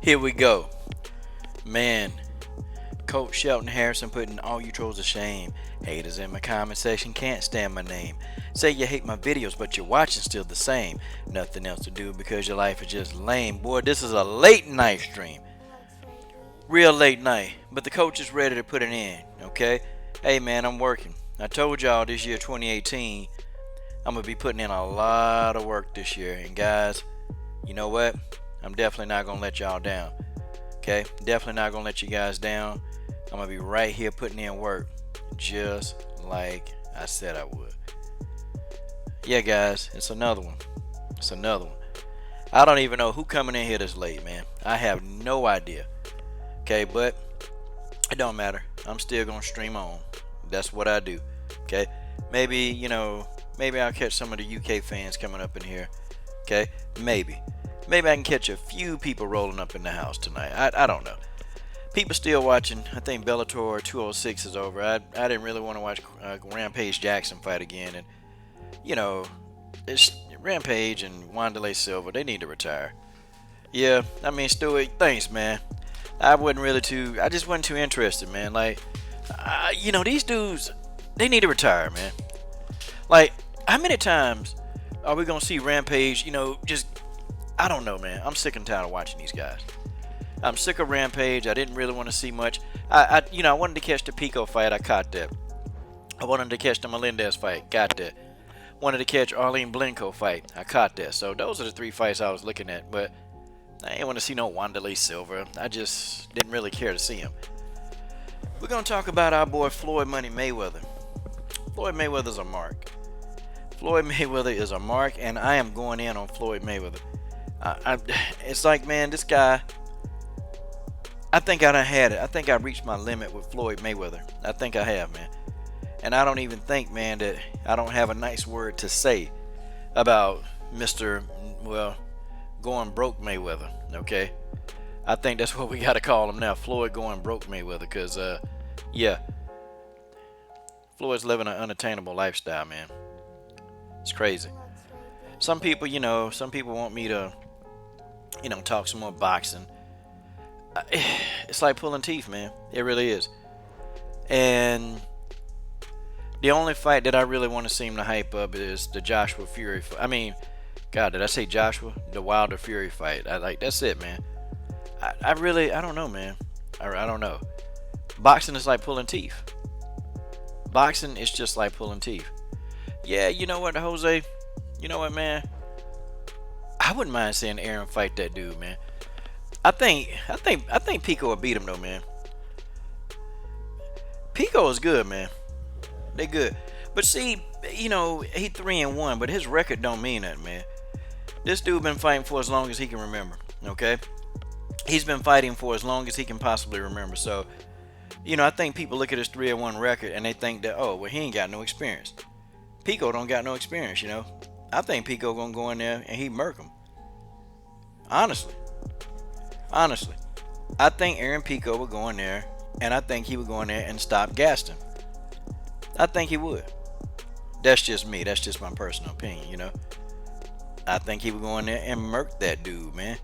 Here we go. Man, Coach Shelton Harrison putting all you trolls to shame. Haters in my comment section can't stand my name. Say you hate my videos, but you're watching still the same. Nothing else to do because your life is just lame. Boy, this is a late night stream. Real late night. But the coach is ready to put it in, okay? Hey man, I'm working. I told y'all this year 2018, I'm going to be putting in a lot of work this year. And guys, you know what? I'm definitely not going to let y'all down. Okay? Definitely not going to let you guys down. I'm going to be right here putting in work just like I said I would. Yeah, guys, it's another one. It's another one. I don't even know who coming in here this late, man. I have no idea. Okay, but it don't matter. I'm still going to stream on. That's what I do. Okay? Maybe, maybe I'll catch some of the UK fans coming up in here. Okay? Maybe. Maybe I can catch a few people rolling up in the house tonight. I don't know. People still watching. I think Bellator 206 is over. I didn't really want to watch Rampage Jackson fight again. And, it's Rampage and Wanderlei Silva. They need to retire. Yeah, I mean, Stewie, thanks, man. I just wasn't too interested, man. Like, these dudes, they need to retire, man. Like, how many times are we going to see Rampage, I don't know, man. I'm sick and tired of watching these guys. I'm sick of Rampage. I didn't really want to see much. I wanted to catch the Pico fight. I caught that. I wanted to catch the Melendez fight. Got that. Wanted to catch Arlene Blenko fight. I caught that. So those are the three fights I was looking at. But I didn't want to see no Wanderlei Silva. I just didn't really care to see him. We're going to talk about our boy Floyd Money Mayweather. Floyd Mayweather's a mark. Floyd Mayweather is a mark, and I am going in on Floyd Mayweather. It's like, man, this guy, I think I done had it. I think I reached my limit with Floyd Mayweather. I think I have, man. And I don't even think, man, that I don't have a nice word to say about Mr. Going broke Mayweather, okay? I think that's what we got to call him now, Floyd going broke Mayweather, because, Floyd's living an unattainable lifestyle, man. It's crazy. Some people, some people want me to, talk some more boxing. It's like pulling teeth, man. It really is. And the only fight that I really want to see him to hype up is the Joshua Fury fight. I mean, God, did I say Joshua? The Wilder Fury fight. That's it, man. I don't know, man. I don't know. Boxing is like pulling teeth. Boxing is just like pulling teeth. Yeah, you know what, Jose? You know what, man? I wouldn't mind seeing Aaron fight that dude, man. I think Pico will beat him though, man. Pico is good, man. They good. But see, he 3-1, but his record don't mean that, man. This dude been fighting for as long as he can remember. Okay? He's been fighting for as long as he can possibly remember. So, I think people look at his 3-1 record and they think that, oh, well, he ain't got no experience. Pico don't got no experience, I think Pico gonna go in there and he murk him. Honestly. I think Aaron Pico would go in there, and I think he would go in there and stop Gaston. I think he would. That's just me. That's just my personal opinion, I think he would go in there and murk that dude, man.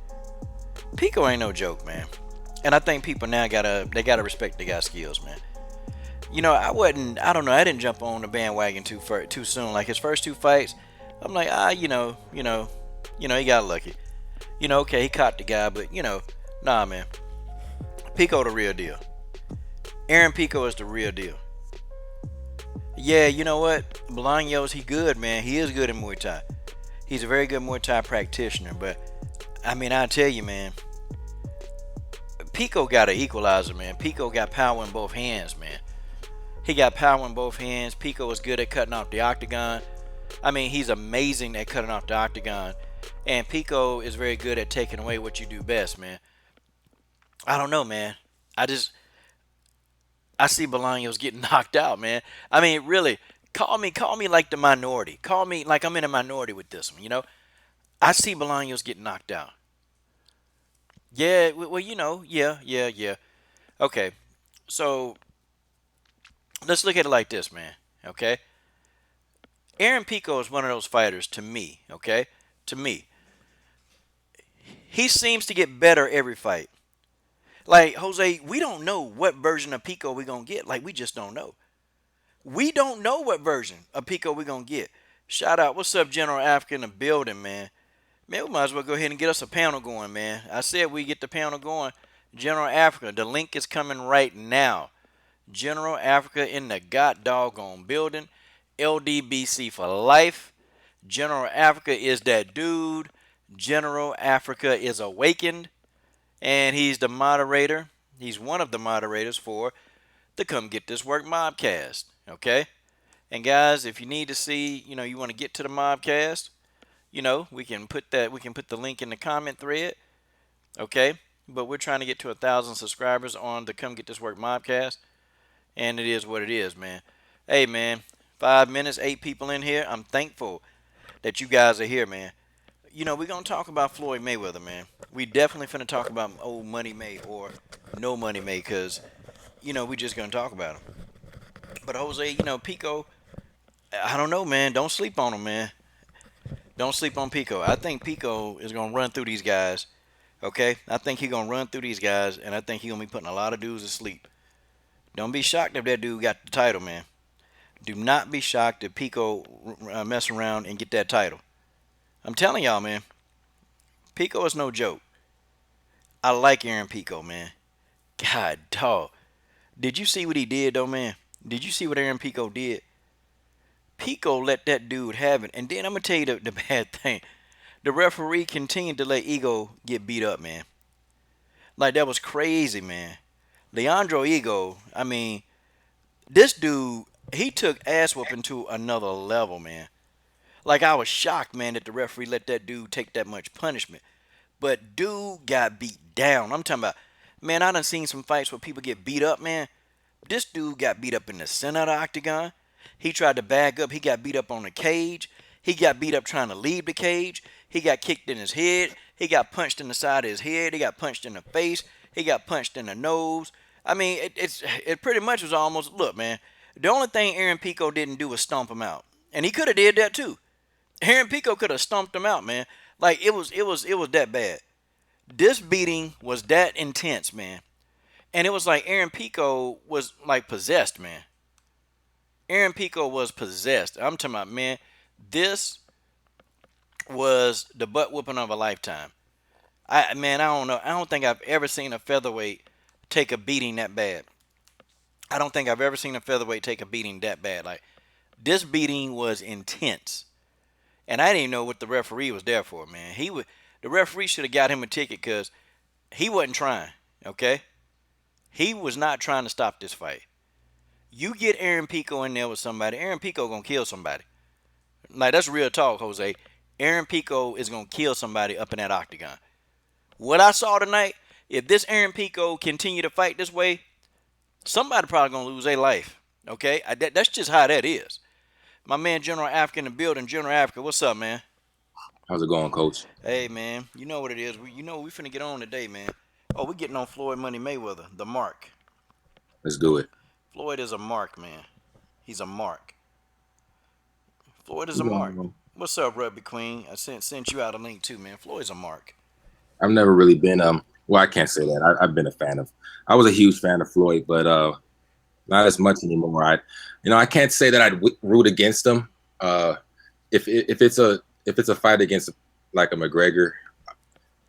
Pico ain't no joke, man. And I think people now gotta respect the guy's skills, man. I don't know, I didn't jump on the bandwagon too soon. Like his first two fights, I'm like, he got lucky. Okay, he caught the guy, but nah, man. Pico the real deal. Aaron Pico is the real deal. Yeah, you know what? Bolaños, he good, man. He is good in Muay Thai. He's a very good Muay Thai practitioner, but I mean, I tell you, man, Pico got an equalizer, man. Pico got power in both hands, man. He got power in both hands. Pico is good at cutting off the octagon. I mean, he's amazing at cutting off the octagon. And Pico is very good at taking away what you do best, man. I don't know, man. I see Bolaños getting knocked out, man. I mean, really, call me like the minority. Call me like I'm in a minority with this one, I see Bolaños getting knocked out. Yeah, well, yeah. Okay, so let's look at it like this, man. Okay, Aaron Pico is one of those fighters to me. Okay, to me, He seems to get better every fight. Like Jose, we don't know what version of Pico we're gonna get. Like we just don't know. We don't know what version of Pico we're gonna get. Shout out, what's up, General Africa in the building, man. Man, we might as well go ahead and get us a panel going, man. I said we get the panel going. General Africa, the link is coming right now. General Africa in the god doggone building. LDBC for life. General Africa is that dude. General Africa is awakened. And he's the moderator. He's one of the moderators for the Come Get This Work Mobcast. Okay? And guys, if you need to see, you want to get to the Mobcast, we can put the link in the comment thread. Okay? But we're trying to get to 1,000 subscribers on the Come Get This Work Mobcast. And it is what it is, man. Hey, man, 5 minutes, 8 people in here. I'm thankful that you guys are here, man. We're going to talk about Floyd Mayweather, man. We definitely finna talk about old Money May or no Money May because, we just going to talk about him. But Jose, Pico, I don't know, man. Don't sleep on him, man. Don't sleep on Pico. I think Pico is going to run through these guys, okay? I think he's going to run through these guys, and I think he's going to be putting a lot of dudes to sleep. Don't be shocked if that dude got the title, man. Do not be shocked if Pico mess around and get that title. I'm telling y'all, man. Pico is no joke. I like Aaron Pico, man. God, dog. Did you see what he did, though, man? Did you see what Aaron Pico did? Pico let that dude have it. And then I'm going to tell you the bad thing. The referee continued to let Ego get beat up, man. Like, that was crazy, man. Leandro Ego, I mean, this dude, he took ass whooping to another level, man. Like, I was shocked, man, that the referee let that dude take that much punishment. But dude got beat down. I'm talking about, man, I done seen some fights where people get beat up, man. This dude got beat up in the center of the octagon. He tried to bag up. He got beat up on the cage. He got beat up trying to leave the cage. He got kicked in his head. He got punched in the side of his head. He got punched in the face. He got punched in the nose. I mean, it pretty much was almost, look, man, the only thing Aaron Pico didn't do was stomp him out. And he could have did that too. Aaron Pico could have stomped him out, man. Like it was that bad. This beating was that intense, man. And it was like Aaron Pico was like possessed, man. Aaron Pico was possessed. I'm talking about, man, this was the butt whooping of a lifetime. I don't know. I don't think I've ever seen a featherweight take a beating that bad. I don't think I've ever seen a featherweight take a beating that bad. Like, this beating was intense. And I didn't even know what the referee was there for, man. The referee should have got him a ticket because he wasn't trying, okay? He was not trying to stop this fight. You get Aaron Pico in there with somebody, Aaron Pico gonna kill somebody. Like, that's real talk, Jose. Aaron Pico is gonna kill somebody up in that octagon. What I saw tonight, if this Aaron Pico continue to fight this way, somebody probably gonna lose their life. Okay, that's just how that is. My man General Africa in the building. General Africa, what's up, man? How's it going, Coach? Hey, man, you know what it is. We finna get on today, man. Oh, we getting on Floyd Money Mayweather, the mark. Let's do it. Floyd is a mark, man. He's a mark. Floyd is a You mark. know, What's up, Rugby Queen? I sent you out a link too, man. Floyd's a mark. I've never really been well, I can't say that. I've been a fan of. I was a huge fan of Floyd, but not as much anymore. I can't say that I'd root against him. If it's a fight against like a McGregor,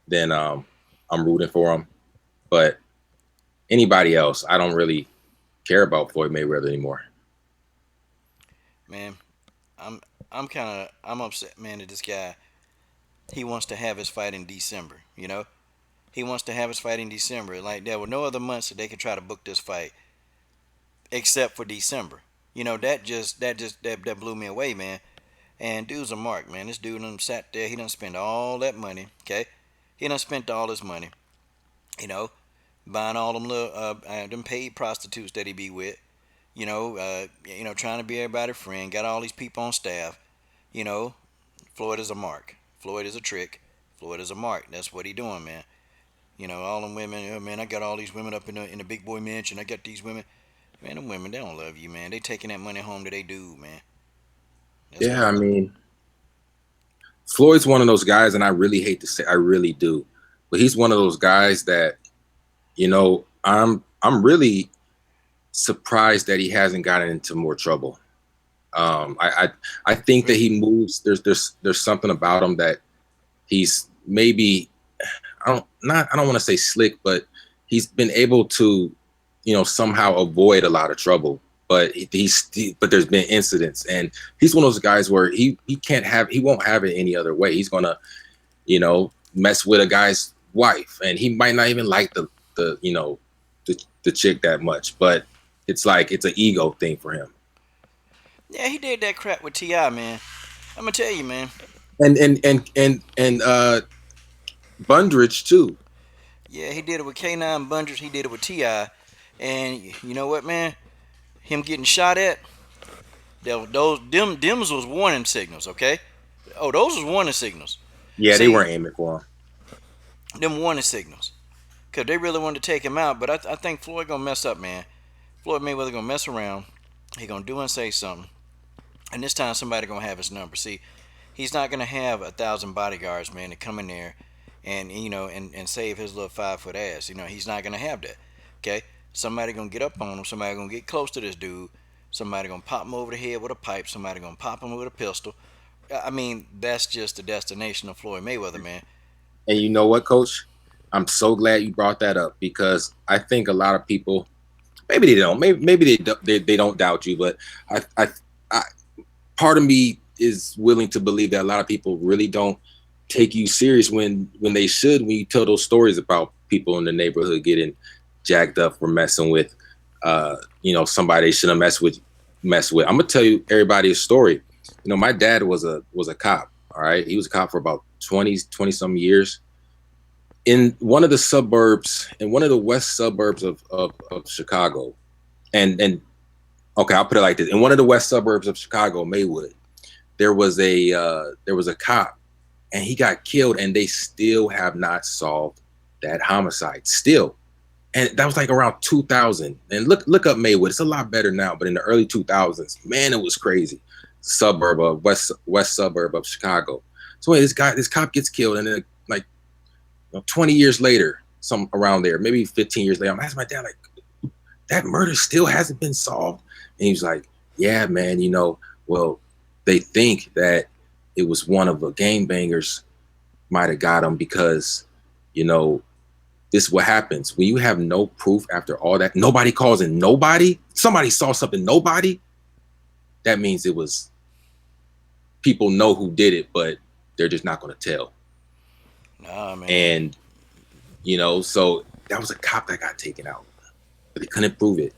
then I'm rooting for him. But anybody else, I don't really care about Floyd Mayweather anymore. Man, I'm I'm upset, man, that this guy, he wants to have his fight in December, you know? He wants to have his fight in December. Like, there were no other months that they could try to book this fight except for December. That blew me away, man. And dude's a mark, man. This dude done sat there. He done spent all that money, okay? He done spent all his money, you know, buying all them little them paid prostitutes that he be with, trying to be everybody's friend. Got all these people on staff, you know. Floyd is a mark. Floyd is a trick. Floyd is a mark. That's what he doing, man. All them women, oh, man, I got all these women up in the big boy mansion. I got these women. Man, them women, they don't love you, man. They taking that money home to they dude, man. That's Yeah, what I mean, Floyd's one of those guys, and I really hate to say, I really do. but he's one of those guys that, I'm really surprised that he hasn't gotten into more trouble. I think that Really? he moves. There's something about him that he's maybe, I don't want to say slick, but he's been able to, somehow avoid a lot of trouble. But but there's been incidents, and he's one of those guys where he won't have it any other way. He's gonna, mess with a guy's wife, and he might not even like the chick that much, but it's like it's an ego thing for him. Yeah, he did that crap with Ti, man. I'm gonna tell you, man. And Bundridge too. Yeah, he did it with K9 Bunders. He did it with Ti, and you know what, man? Him getting shot at. Those Dims was warning signals. Okay. Oh, those was warning signals. Yeah, they See, weren't aiming for him. them warning signals. Cause they really wanted to take him out, but I think Floyd gonna mess up, man. Floyd Mayweather gonna mess around. He gonna do and say something, and this time somebody gonna have his number. See, he's not gonna have 1,000 bodyguards, man, to come in there and and save his little 5 foot ass. He's not gonna have that. Okay, somebody gonna get up on him. Somebody gonna get close to this dude. Somebody gonna pop him over the head with a pipe. Somebody gonna pop him with a pistol. I mean, that's just the destination of Floyd Mayweather, man. And you know what, Coach? I'm so glad you brought that up because I think a lot of people, maybe they don't, maybe they don't doubt you, but I part of me is willing to believe that a lot of people really don't take you serious when they should, when you tell those stories about people in the neighborhood getting jacked up for messing with somebody they shouldn't mess with. I'm gonna tell you everybody a story. My dad was a cop. All right, he was a cop for about 20 some years in one of the suburbs, in one of the west suburbs of Chicago. And okay, I'll put it like this: in one of the west suburbs of Chicago, Maywood, there was a cop, and he got killed, and they still have not solved that homicide. Still, and that was like around 2000. And look up Maywood; it's a lot better now, but in the early 2000s, man, it was crazy. Suburb of west suburb of Chicago. So anyway, this cop gets killed, and then like 20 years later, some around there, maybe 15 years later, I'm asking my dad, like, that murder still hasn't been solved. And he was like, yeah, man, well, they think that it was one of the game bangers might have got him because, this is what happens. When you have no proof after all that, nobody calls in nobody, somebody saw something, nobody, that means it was, people know who did it, but they're just not going to tell. Nah, man. And, so that was a cop that got taken out, but they couldn't prove it.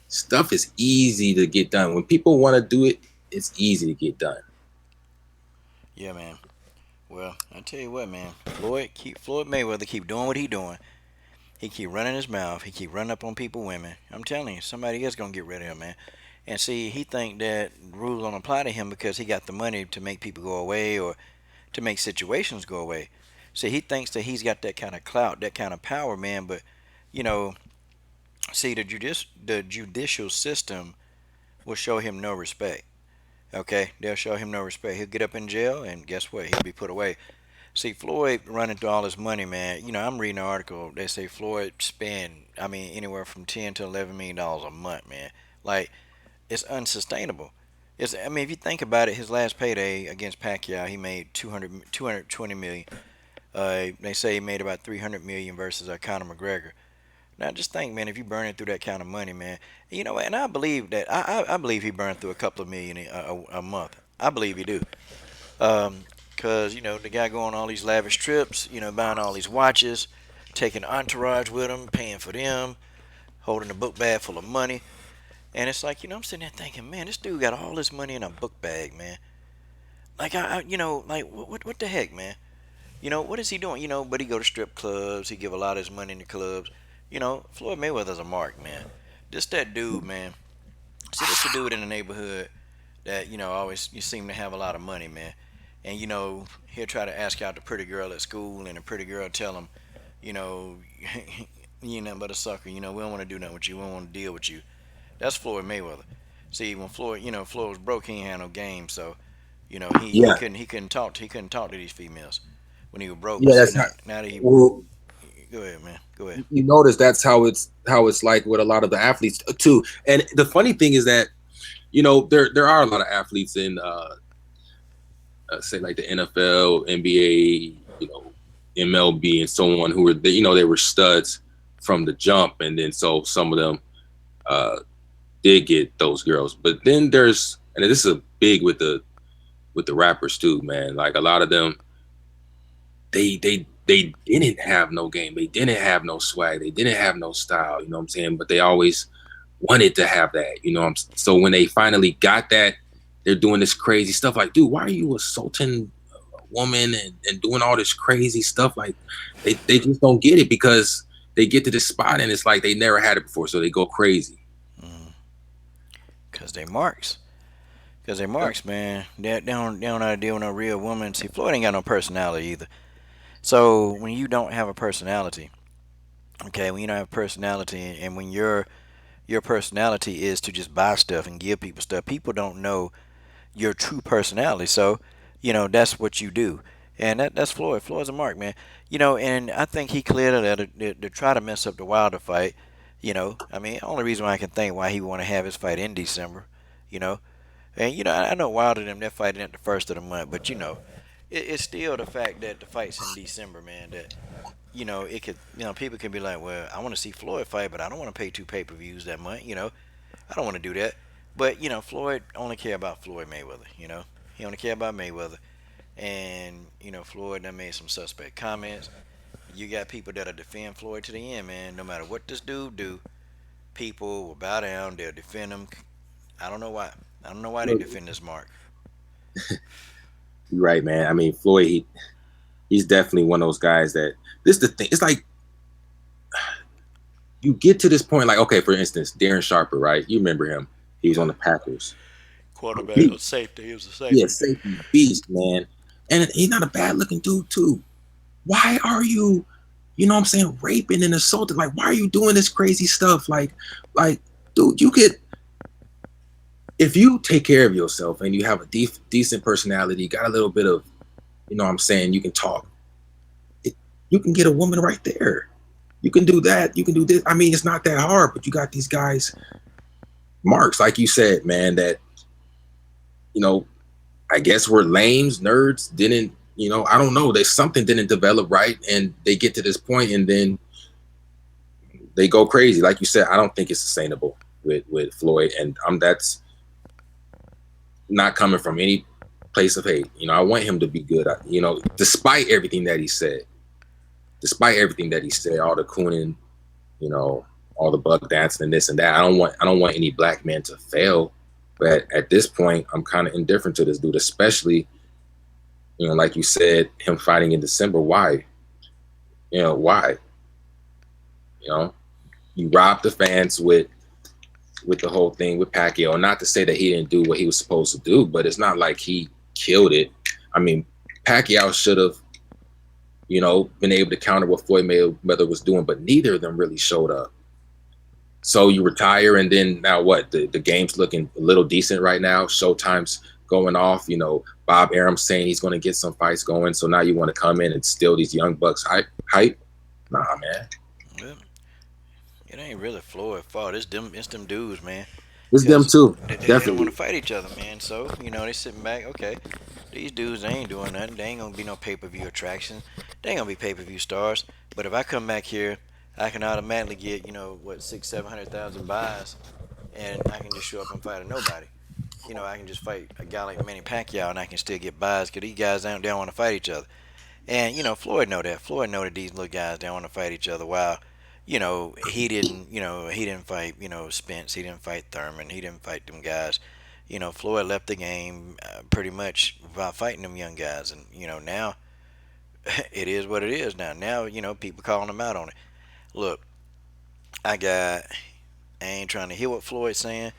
Stuff is easy to get done. When people want to do it, it's easy to get done. Yeah, man. Well, I tell you what, man. Floyd Mayweather keep doing what he doing. He keep running his mouth. He keep running up on people, women. I'm telling you, somebody is gonna get rid of him, man. And see, he think that rules don't apply to him because he got the money to make people go away or to make situations go away. See, he thinks that he's got that kind of clout, that kind of power, man. But you know, see, the judicial system will show him no respect. Okay, they'll show him no respect. He'll get up in jail, and guess what? He'll be put away. See, Floyd running through all his money, man. I'm reading an article. They say Floyd spend, I mean, anywhere from $10 to $11 million a month, man. Like, it's unsustainable. I mean, if you think about it, his last payday against Pacquiao, he made 220 million. They say he made about 300 million versus Conor McGregor. Now, just think, man, if you burning through that kind of money, man, and I believe that I believe he burned through a couple of million a month. I believe he do. Cause the guy going on all these lavish trips, buying all these watches, taking entourage with him, paying for them, holding a book bag full of money, and it's like I'm sitting there thinking, man, this dude got all this money in a book bag, man. Like like what the heck, man? What is he doing? But he go to strip clubs, he give a lot of his money in the clubs. Floyd Mayweather's a mark, man. This that dude, man. See, this a dude in the neighborhood that always you seem to have a lot of money, man. And he'll try to ask out the pretty girl at school, and the pretty girl tell him, you know, you ain't nothing but a sucker. We don't want to do nothing with you. We don't want to deal with you. That's Floyd Mayweather. See, when Floyd was broke, he ain't had no game, so he Yeah, couldn't talk to these females when he was broke. But yeah, see, that's now not. now that he Well, Go ahead, man. Go ahead. You notice that's how it's like with a lot of the athletes too. And the funny thing is that there are a lot of athletes in say like the NFL, NBA, MLB, and so on who were they were studs from the jump, and then so some of them uh, did get those girls. But then there's and this is a big with the rappers too, man. Like a lot of them, they didn't have no game, they didn't have no swag, they didn't have no style. You know what I'm saying? But they always wanted to have that. So when they finally got that, they're doing this crazy stuff. Like, dude, why are you assaulting a woman and doing all this crazy stuff? Like, they just don't get it because they get to this spot and it's like they never had it before, so they go crazy. Mm. Cause they marks. Cause they marks, man. They don't know how to deal with no real woman. See, Floyd ain't got no personality either. So when you don't have a personality, okay, when you don't have a personality, and when your personality is to just buy stuff and give people stuff, people don't know your true personality. So, that's what you do. And that's Floyd. Floyd's a mark, man. And I think he cleared it out to try to mess up the Wilder fight. I mean, only reason why I can think why he want to have his fight in December. You know, and I know Wilder them they're fighting at the first of the month, but it's still the fact that the fight's in December, man. That it could, people can be like, well, I want to see Floyd fight, but I don't want to pay 2 pay-per-views that month. I don't want to do that. But Floyd only care about Floyd Mayweather. He only care about Mayweather, and Floyd done made some suspect comments. You got people that'll defend Floyd to the end, man. No matter what this dude do, people will bow down. They'll defend him. I don't know why. I don't know why they Look, defend this mark. you're right, man. I mean, Floyd, he's definitely one of those guys that this is the thing. It's like you get to this point, like, okay, for instance, Darren Sharper, right? You remember him. He was on the Packers. Quarterback or safety. He was a Yeah, safety. safety beast, man. And he's not a bad looking dude, too. Why are you, what I'm saying, raping and assaulting? Like, why are you doing this crazy stuff? Like, dude, you could, if you take care of yourself and you have a decent personality, got a little bit of, what I'm saying, you can talk. It, you can get a woman right there. You can do that. You can do this. I mean, it's not that hard, but you got these guys, marks, like you said, man, that, you know, I guess we're lames, nerds, didn't, I don't know. There's something didn't develop right. And they get to this point and then they go crazy. Like you said, I don't think it's sustainable with Floyd. And that's not coming from any place of hate. I want him to be good. Despite everything that he said, all the cooning, all the bug dancing and this and that. I don't want any black men to fail. But at this point, I'm kind of indifferent to this dude, especially, like you said, him fighting in December. Why? Why? You robbed the fans with the whole thing with Pacquiao. Not to say that he didn't do what he was supposed to do, but it's not like he killed it. I mean, Pacquiao should have, been able to counter what Floyd Mayweather was doing, but neither of them really showed up. So you retire, and then now what? The game's looking a little decent right now. Showtime's going off. Bob Arum's saying he's going to get some fights going. So now you want to come in and steal these young bucks hype? Nah, man. Well, it ain't really Floyd's fault. It's them dudes, man. It's them Because too, they don't want definitely. to fight each other, man. So, they sitting back, okay, these dudes, they ain't doing nothing. They ain't going to be no pay-per-view attractions. They ain't going to be pay-per-view stars. But if I come back here, I can automatically get, 700,000 buys, and I can just show up and fight a nobody. I can just fight a guy like Manny Pacquiao, and I can still get buys because these guys don't want to fight each other. And Floyd know that. Floyd know that these little guys don't want to fight each other. While he didn't fight Spence. He didn't fight Thurman. He didn't fight them guys. Floyd left the game pretty much without fighting them young guys. And now it is what it is. Now people calling him out on it. Look, I ain't trying to hear what Floyd's saying.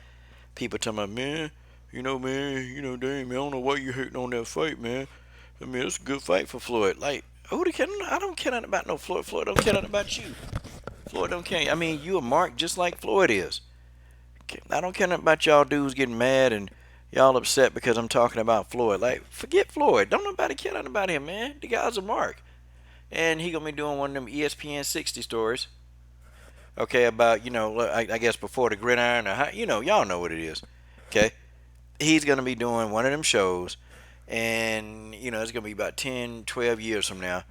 People talking about, man, damn, man, I don't know why you hating on that fight, man. I mean, it's a good fight for Floyd. Like, who the care? I don't care nothing about no Floyd. Floyd don't care nothing about you. Floyd don't care. I mean, you a mark just like Floyd is. I don't care nothing about y'all dudes getting mad and y'all upset because I'm talking about Floyd. Like, forget Floyd. Don't nobody care nothing about him, man. The guy's a mark. and he gonna be doing one of them ESPN 60 stories. Okay, about I guess before the gridiron or how, y'all know what it is. Okay, he's gonna be doing one of them shows, and it's gonna be about 10, 12 years from now.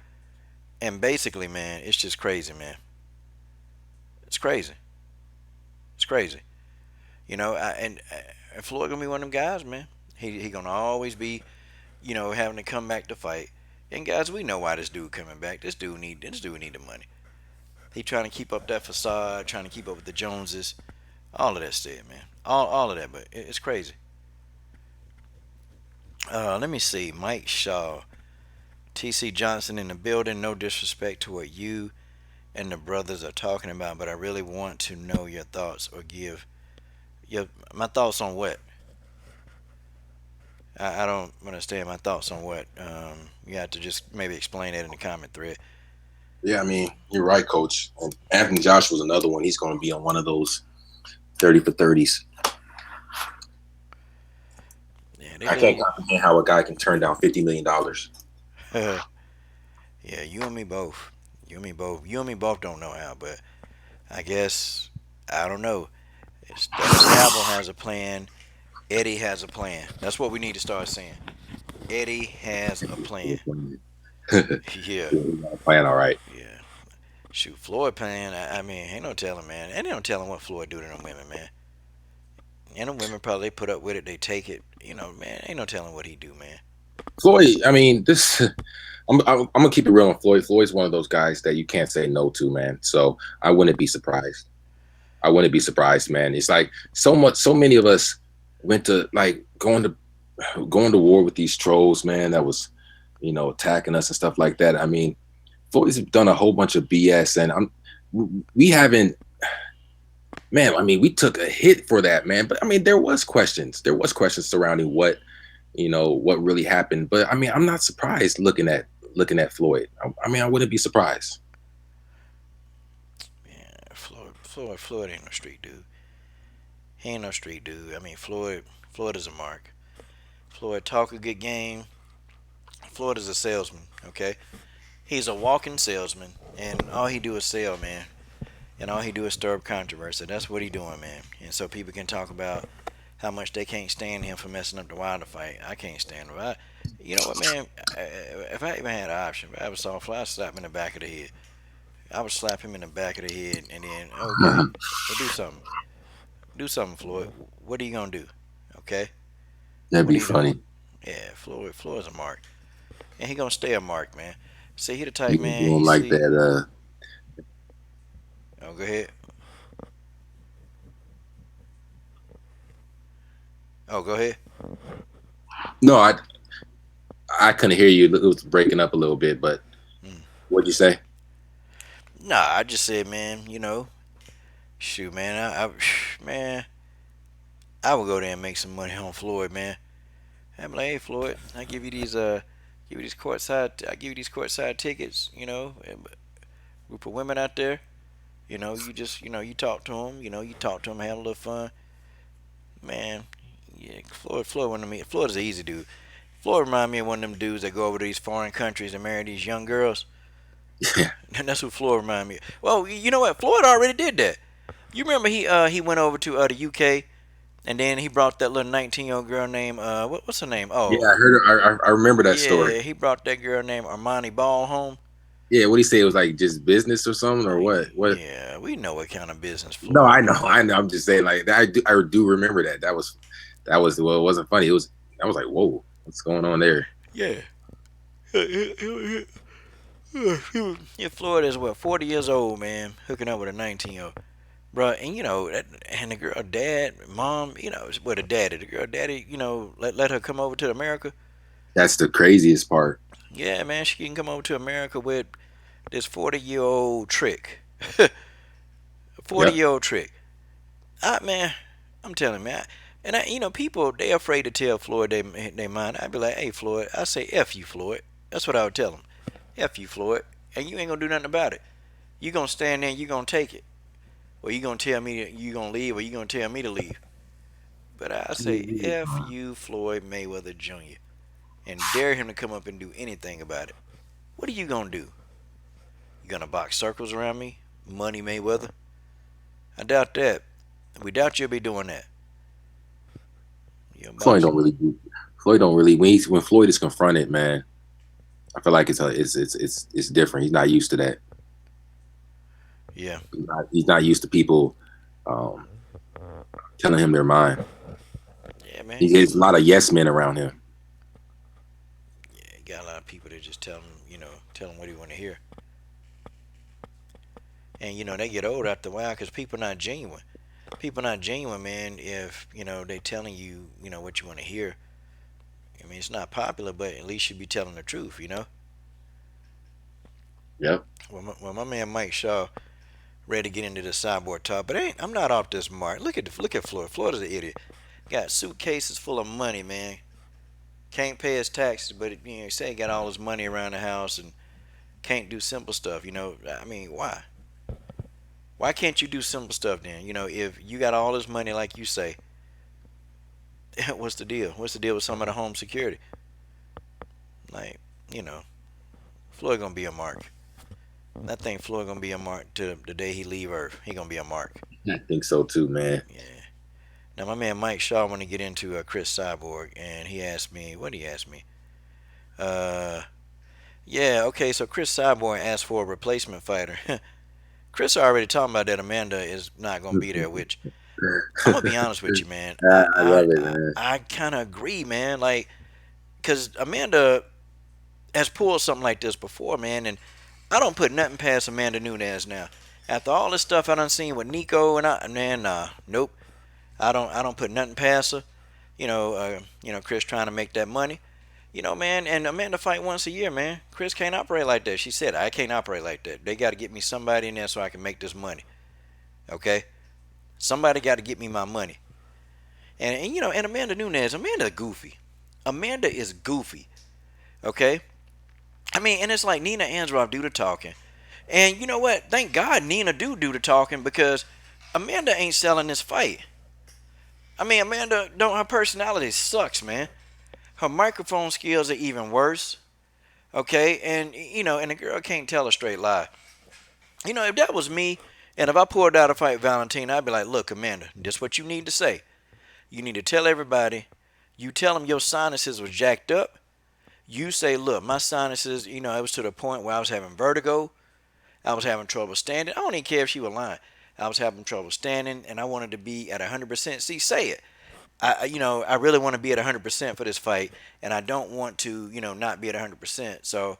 And basically, man, it's just crazy, man. It's crazy. It's crazy. And Floyd gonna be one of them guys, man. He gonna always be, having to come back to fight. And guys, we know why this dude coming back. This dude need the money. He trying to keep up that facade, trying to keep up with the Joneses, all of that shit, man. All of that, but it's crazy. Let me see. Mike Shaw, TC Johnson in the building. No disrespect to what you and the brothers are talking about, but I really want to know your thoughts or give my thoughts on what. I don't understand my thoughts on what. You have to just maybe explain that in the comment thread. Yeah, I mean, you're right, Coach. And Anthony Joshua was another one. He's going to be on one of those 30 for 30s. Yeah, they I can't do. comprehend how a guy can turn down $50 million. Yeah, you and me both. You and me both. You and me both don't know how, but I guess I don't know. It's that Scrabble has a plan. Eddie has a plan. That's what we need to start saying. Eddie has a plan. Yeah, Playing all right. yeah. Shoot, Floyd playing. I mean, ain't no telling, man. Ain't no telling what Floyd do to them women, man. And them women probably they put up with it. They take it. Man. Ain't no telling what he do, man. Floyd, I mean, this. I'm gonna keep it real on Floyd. Floyd's one of those guys that you can't say no to, man. So I wouldn't be surprised. I wouldn't be surprised, man. It's like so many of us went to like going to war with these trolls, man. That was, attacking us and stuff like that. I mean, Floyd's done a whole bunch of BS, and we haven't, man. I mean, we took a hit for that, man. But I mean, there was questions. There was questions surrounding what really happened. But I mean, I'm not surprised looking at Floyd. I mean, I wouldn't be surprised. Yeah, Floyd ain't no street dude. He ain't no street dude. I mean, Floyd is a mark. Floyd talk a good game. Floyd is a salesman. Okay, he's a walking salesman, and all he do is sell, man. And all he do is stir up controversy. That's what he doing, man. And so people can talk about how much they can't stand him for messing up the Wilder fight. I can't stand him. You know what, man? If I even had an option, if I ever saw Fly, I'd slap him in the back of the head. I would slap him in the back of the head, and then okay, well do something. Do something, Floyd. What are you gonna do? Okay. That'd What be are you doing? funny. Yeah, Floyd's a mark, and he gonna stay a mark, man. See, he the type You gonna man. do him He like see. that? Oh, go ahead. Oh, go ahead. No, I couldn't hear you. It was breaking up a little bit, but Mm. what'd you say? Nah, I just said, man. Shoot, man. Man, I would go there and make some money on Floyd, man. I'm like, hey, Floyd, give you these courtside tickets. And group of women out there. You just, you talk to them. You talk to them, have a little fun, man. Yeah, Floyd, one of me. Floyd is an easy dude. Floyd remind me of one of them dudes that go over to these foreign countries and marry these young girls. Yeah, And that's who Floyd remind me of. Well, you know what? Floyd already did that. You remember he went over to the UK and then he brought that little 19-year-old girl named what's her name? yeah. Oh, I heard. I remember that story. yeah, he brought that girl named Armani Ball home. Yeah, what do you say? It was like just business or something, or what? What? Yeah, we know what kind of business No, Floyd I know, run. I know. I'm just saying, like that. I do remember that. That was. Well, it wasn't funny. It was. I was like, whoa, what's going on there? Yeah. Yeah, Floyd is what 40 years old, man, hooking up with a 19-year-old. Bruh, and and the girl dad, mom, what the daddy, the girl daddy, let her come over to America. That's the craziest part. Yeah, man, she can come over to America with this 40-year-old trick. 40 Yep. year old trick. Man, I'm telling you, man. And people they afraid to tell Floyd they mind. I'd be like, hey, Floyd, I say F you, Floyd. That's what I would tell him. F you, Floyd. And you ain't gonna do nothing about it. You gonna stand there and you gonna take it. Or you gonna tell me that you gonna leave or you gonna tell me to leave. But I say F you, Floyd Mayweather Jr. and dare him to come up and do anything about it. What are you gonna do? gonna box circles around me, money Mayweather. I doubt that. We doubt you'll be doing that. You'll Floyd box. don't really do. Floyd don't really when Floyd is confronted, man. I feel like it's different. He's not used to that. Yeah, He's not used to people um, telling him their mind. yeah, man. He has a lot of yes men around him. Yeah, you got a lot of people that just tell him, tell him what he want to hear. And they get old after a while because people not genuine. People not genuine, man. If they telling you, what you want to hear. I mean, it's not popular, but at least you be telling the truth. Yep. Well, my man Mike Shaw ready to get into the cyborg talk, but I'm not off this mark. Look at Floyd. Floyd is an idiot. Got suitcases full of money, man. Can't pay his taxes, but he say he got all his money around the house and can't do simple stuff. I mean, why? Why can't you do simple stuff then? If you got all this money like you say, what's the deal? What's the deal with some of the home security? Like, Floyd gonna be a mark. I think Floyd gonna be a mark to the day he leave Earth. He gonna be a mark. I think so too, man. Yeah. Now my man Mike Shaw want to get into Chris Cyborg, and he asked me, what did he ask me? Yeah, okay. So Chris Cyborg asked for a replacement fighter. Chris already talking about that Amanda is not gonna be there, which I'm gonna be honest with you, man. I I love I it, I, man. I kind of agree, man. Like, cause Amanda has pulled something like this before, man, and I don't put nothing past Amanda Nunes now. After all this stuff I done seen with Nico and man, nope. I don't put nothing past her. Chris trying to make that money. Man, and Amanda fight once a year, man. Chris can't operate like that. She said, I can't operate like that. They got to get me somebody in there so I can make this money. Okay? Somebody got to get me my money. And Amanda Nunes, Amanda goofy. Amanda is goofy. Okay? I mean, and it's like Nina Ansaroff do the talking. And you know what? Thank God Nina do the talking because Amanda ain't selling this fight. I mean, Amanda, don't her personality sucks, man. Her microphone skills are even worse. Okay, and the girl can't tell a straight lie. If that was me, and if I pulled out a fight Valentina, I'd be like, look, Amanda, this what you need to say. You need to tell everybody. You tell them your sinuses was jacked up. You say, look, my sinuses, it was to the point where I was having vertigo. I was having trouble standing. I don't even care if she was lying. I was having trouble standing, and I wanted to be at 100%. See, say it. I really want to be at 100% for this fight, and I don't want to, not be at 100%. So,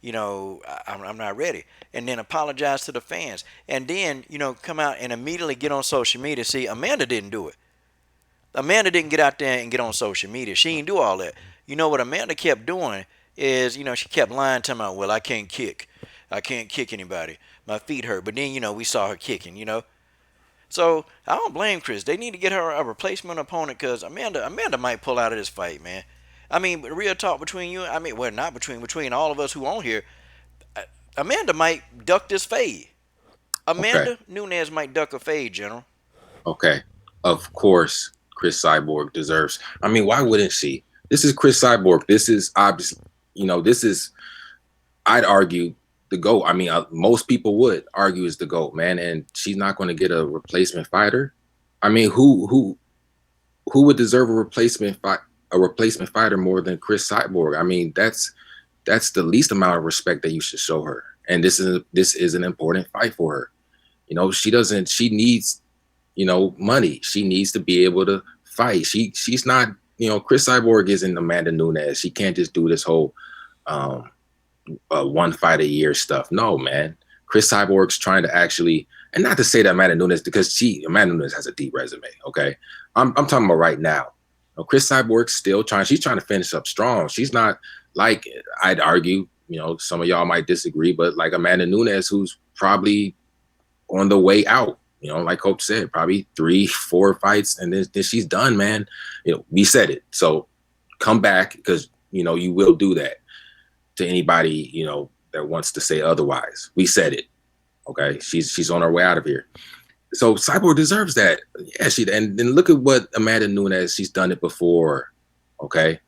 I'm not ready. And then apologize to the fans, and then, come out and immediately get on social media. See, Amanda didn't do it. Amanda didn't get out there and get on social media. She didn't do all that. What Amanda kept doing is, she kept lying to me. Well, I can't kick. I can't kick anybody. My feet hurt. But then, we saw her kicking. So I don't blame Chris. They need to get her a replacement opponent because Amanda might pull out of this fight, man. I mean, real talk between you. I mean, well, not between all of us who on here. Amanda might duck this fade. Okay. Amanda Nunes might duck a fade, General. Okay. Of course, Chris Cyborg deserves. I mean, why wouldn't she? This is Chris Cyborg. This is obviously, this is, I'd argue, the GOAT. I mean, most people would argue is the GOAT, man. And she's not going to get a replacement fighter. I mean, who would deserve a replacement fighter more than Chris Cyborg? I mean, that's the least amount of respect that you should show her. And this is an important fight for her. She needs, money. She needs to be able to fight. She's not, Chris Cyborg isn't Amanda Nunes. She can't just do this whole one fight a year stuff. No, man. Chris Cyborg's trying to actually, and not to say that Amanda Nunes, because Amanda Nunes has a deep resume. Okay. I'm talking about right now. Chris Cyborg's still trying. She's trying to finish up strong. She's not like, I'd argue, some of y'all might disagree, but like Amanda Nunes, who's probably on the way out. Like Coach said, probably 3-4 fights, and then she's done, man. We said it. So come back because you will do that to anybody that wants to say otherwise. We said it. Okay, she's on her way out of here. So Cyborg deserves that. Yeah, and then look at what Amanda Nunes. She's done it before. Okay,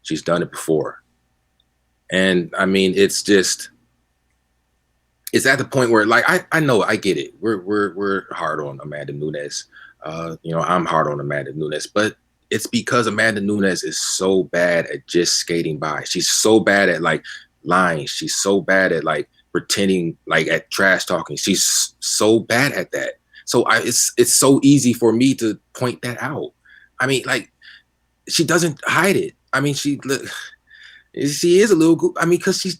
she's done it before, and I mean it's it's at the point where like I know I get it. We're hard on Amanda Nunes. I'm hard on Amanda Nunes, but it's because Amanda Nunes is so bad at just skating by. She's so bad at like lying. She's so bad at like pretending like at trash talking. She's so bad at that. So it's so easy for me to point that out. I mean, like she doesn't hide it. I mean, she is a little. I mean, because she's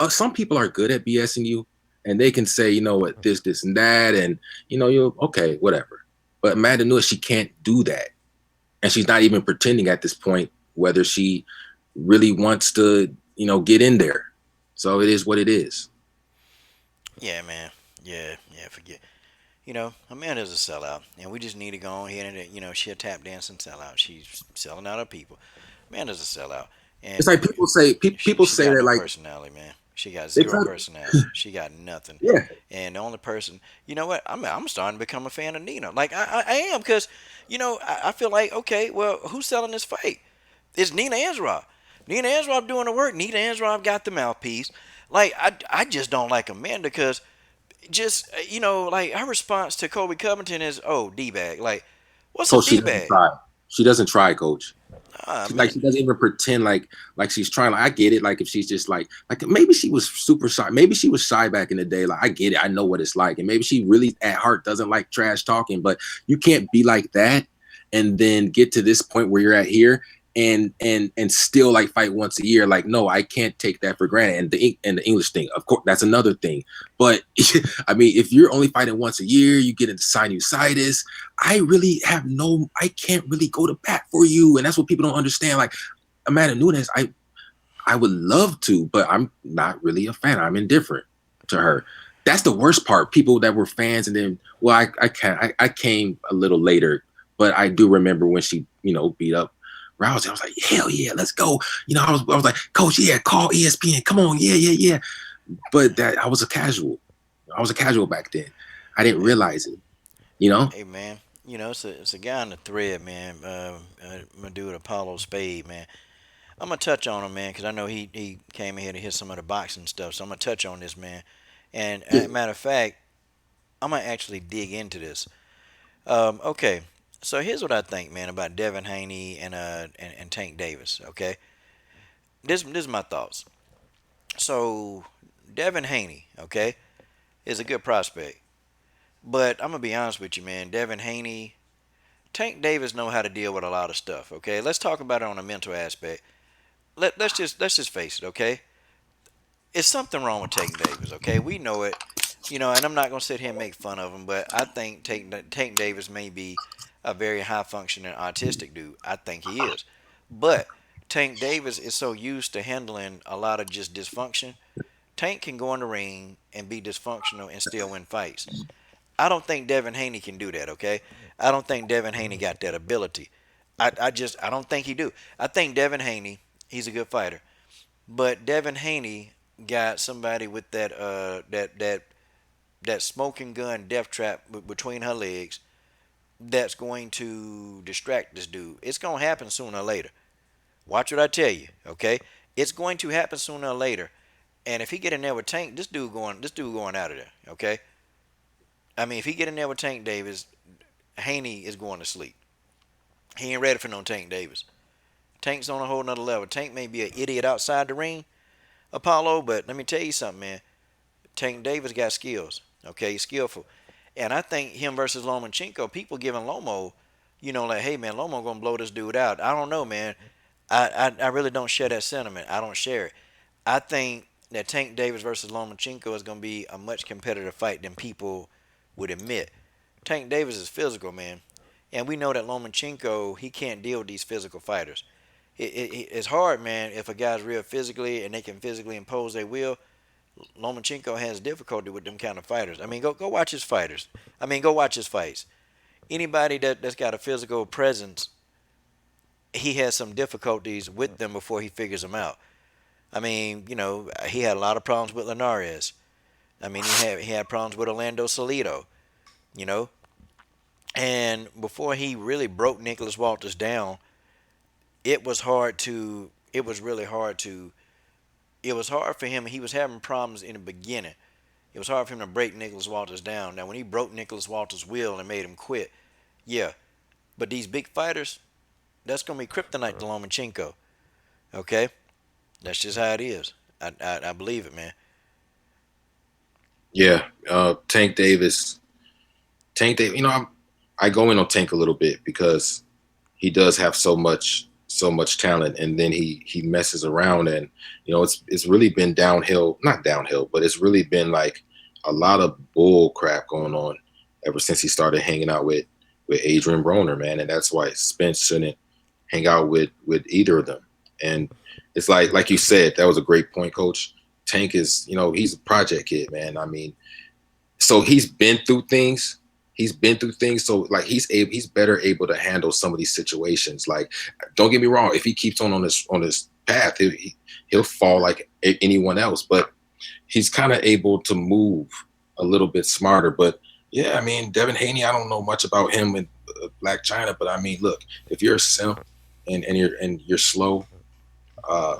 some people are good at BSing you, and they can say, you know what, this, and that, and you're okay, whatever. But Amanda Nunes, she can't do that, and she's not even pretending at this point whether she really wants to, get in there. So it is what it is. Yeah, man. Yeah. Forget. Amanda's a sellout, and we just need to go on here and she'll tap dance and sell out. She's selling out her people. Amanda's a sellout, It's and like people say. she People she say got that no like personality, man. She got they zero try. personality. She got nothing. Yeah. And the only person, you know what? I'm starting to become a fan of Nina. Like I am because, I feel like okay, well, who's selling this fight? It's Nina Azarov. Nina Azarov doing the work. Nina Azarov got the mouthpiece. Like I just don't like Amanda because just like her response to Kobe Covington is, "Oh, d bag." Like, what's a Coach, she d doesn't bag? try. She doesn't try, Coach. I She like mean, she doesn't even pretend like she's trying. Like I get it. Like if she's just like maybe she was super shy. Maybe she was shy back in the day. Like I get it. I know what it's like. And maybe she really at heart doesn't like trash talking. But you can't be like that and then get to this point where you're at here and still like fight once a year. Like no, I can't take that for granted. And the English thing, of course, that's another thing. But I mean, if you're only fighting once a year, you get into sinusitis. I can't really go to bat for you. And that's what people don't understand. Like Amanda Nunes, I would love to, but I'm not really a fan. I'm indifferent to her. That's the worst part. People that were fans, and then well, I came a little later, but I do remember when she beat up Rousey. I was like, hell yeah, let's go. I was like, Coach, yeah, call ESPN, come on, yeah. But that I was a casual. I was a casual back then. I didn't hey, realize it. You know, hey man, it's a guy on the thread, man. My dude Apollo Spade, man. I'm gonna touch on him, man, because I know he came in here to hit some of the boxing stuff. So I'm gonna touch on this, man. And yeah. matter of fact, I'm gonna actually dig into this. Okay, so here's what I think, man, about Devin Haney and Tank Davis. Okay, this is my thoughts. So Devin Haney, okay, is a good prospect, but I'm gonna be honest with you, man. Devin Haney, Tank Davis know how to deal with a lot of stuff. Okay, let's talk about it on a mental aspect. Let's just face it. Okay, it's something wrong with Tank Davis. Okay, we know it. And I'm not gonna sit here and make fun of him, but I think Tank Davis may be a very high functioning autistic dude. I think he is, but Tank Davis is so used to handling a lot of just dysfunction. Tank can go in the ring and be dysfunctional and still win fights. I don't think Devin Haney can do that. Okay, I don't think Devin Haney got that ability. I don't think he do. I think Devin Haney, he's a good fighter, but Devin Haney got somebody with that smoking gun death trap between her legs that's going to distract this dude. It's gonna happen sooner or later. Watch what I tell you, okay? It's going to happen sooner or later. And if he get in there with Tank, this dude going out of there, okay? I mean, if he get in there with Tank Davis, Haney is going to sleep. He ain't ready for no Tank Davis. Tank's on a whole nother level. Tank may be an idiot outside the ring, Apollo, but let me tell you something, man. Tank Davis got skills. Okay, he's skillful. And I think him versus Lomachenko, people giving Lomo, like, hey man, Lomo gonna blow this dude out. I don't know, man. I really don't share that sentiment. I don't share it. I think that Tank Davis versus Lomachenko is gonna be a much competitive fight than people would admit. Tank Davis is physical, man, and we know that Lomachenko he can't deal with these physical fighters. It's hard, man, if a guy's real physically and they can physically impose their will. Lomachenko has difficulty with them kind of fighters. I mean, go watch his fighters. I mean, go watch his fights. Anybody that's got a physical presence, he has some difficulties with them before he figures them out. I mean, he had a lot of problems with Linares. I mean, he had problems with Orlando Salido. You know, and before he really broke Nicholas Walters down, it was hard to. It was really hard to. It was hard for him. He was having problems in the beginning. It was hard for him to break Nicholas Walters down. Now, when he broke Nicholas Walters' will and made him quit, yeah. But these big fighters, that's gonna be kryptonite to Lomachenko. Okay, that's just how it is. I believe it, man. Yeah, Tank Davis. Tank Davis. I go in on Tank a little bit because he does have so much talent, and then he messes around, and it's really been downhill, not downhill, but it's really been like a lot of bull crap going on ever since he started hanging out with Adrian Broner, man, and that's why Spence shouldn't hang out with either of them. And it's like you said, that was a great point, Coach. Tank is, he's a project kid, man. I mean, so he's been through things. He's been through things, so like he's better able to handle some of these situations. Like, don't get me wrong, if he keeps on this path, he'll fall like anyone else. But he's kind of able to move a little bit smarter. But yeah, I mean, Devin Haney, I don't know much about him in Black China, but I mean, look, if you're a simp and you're slow, uh,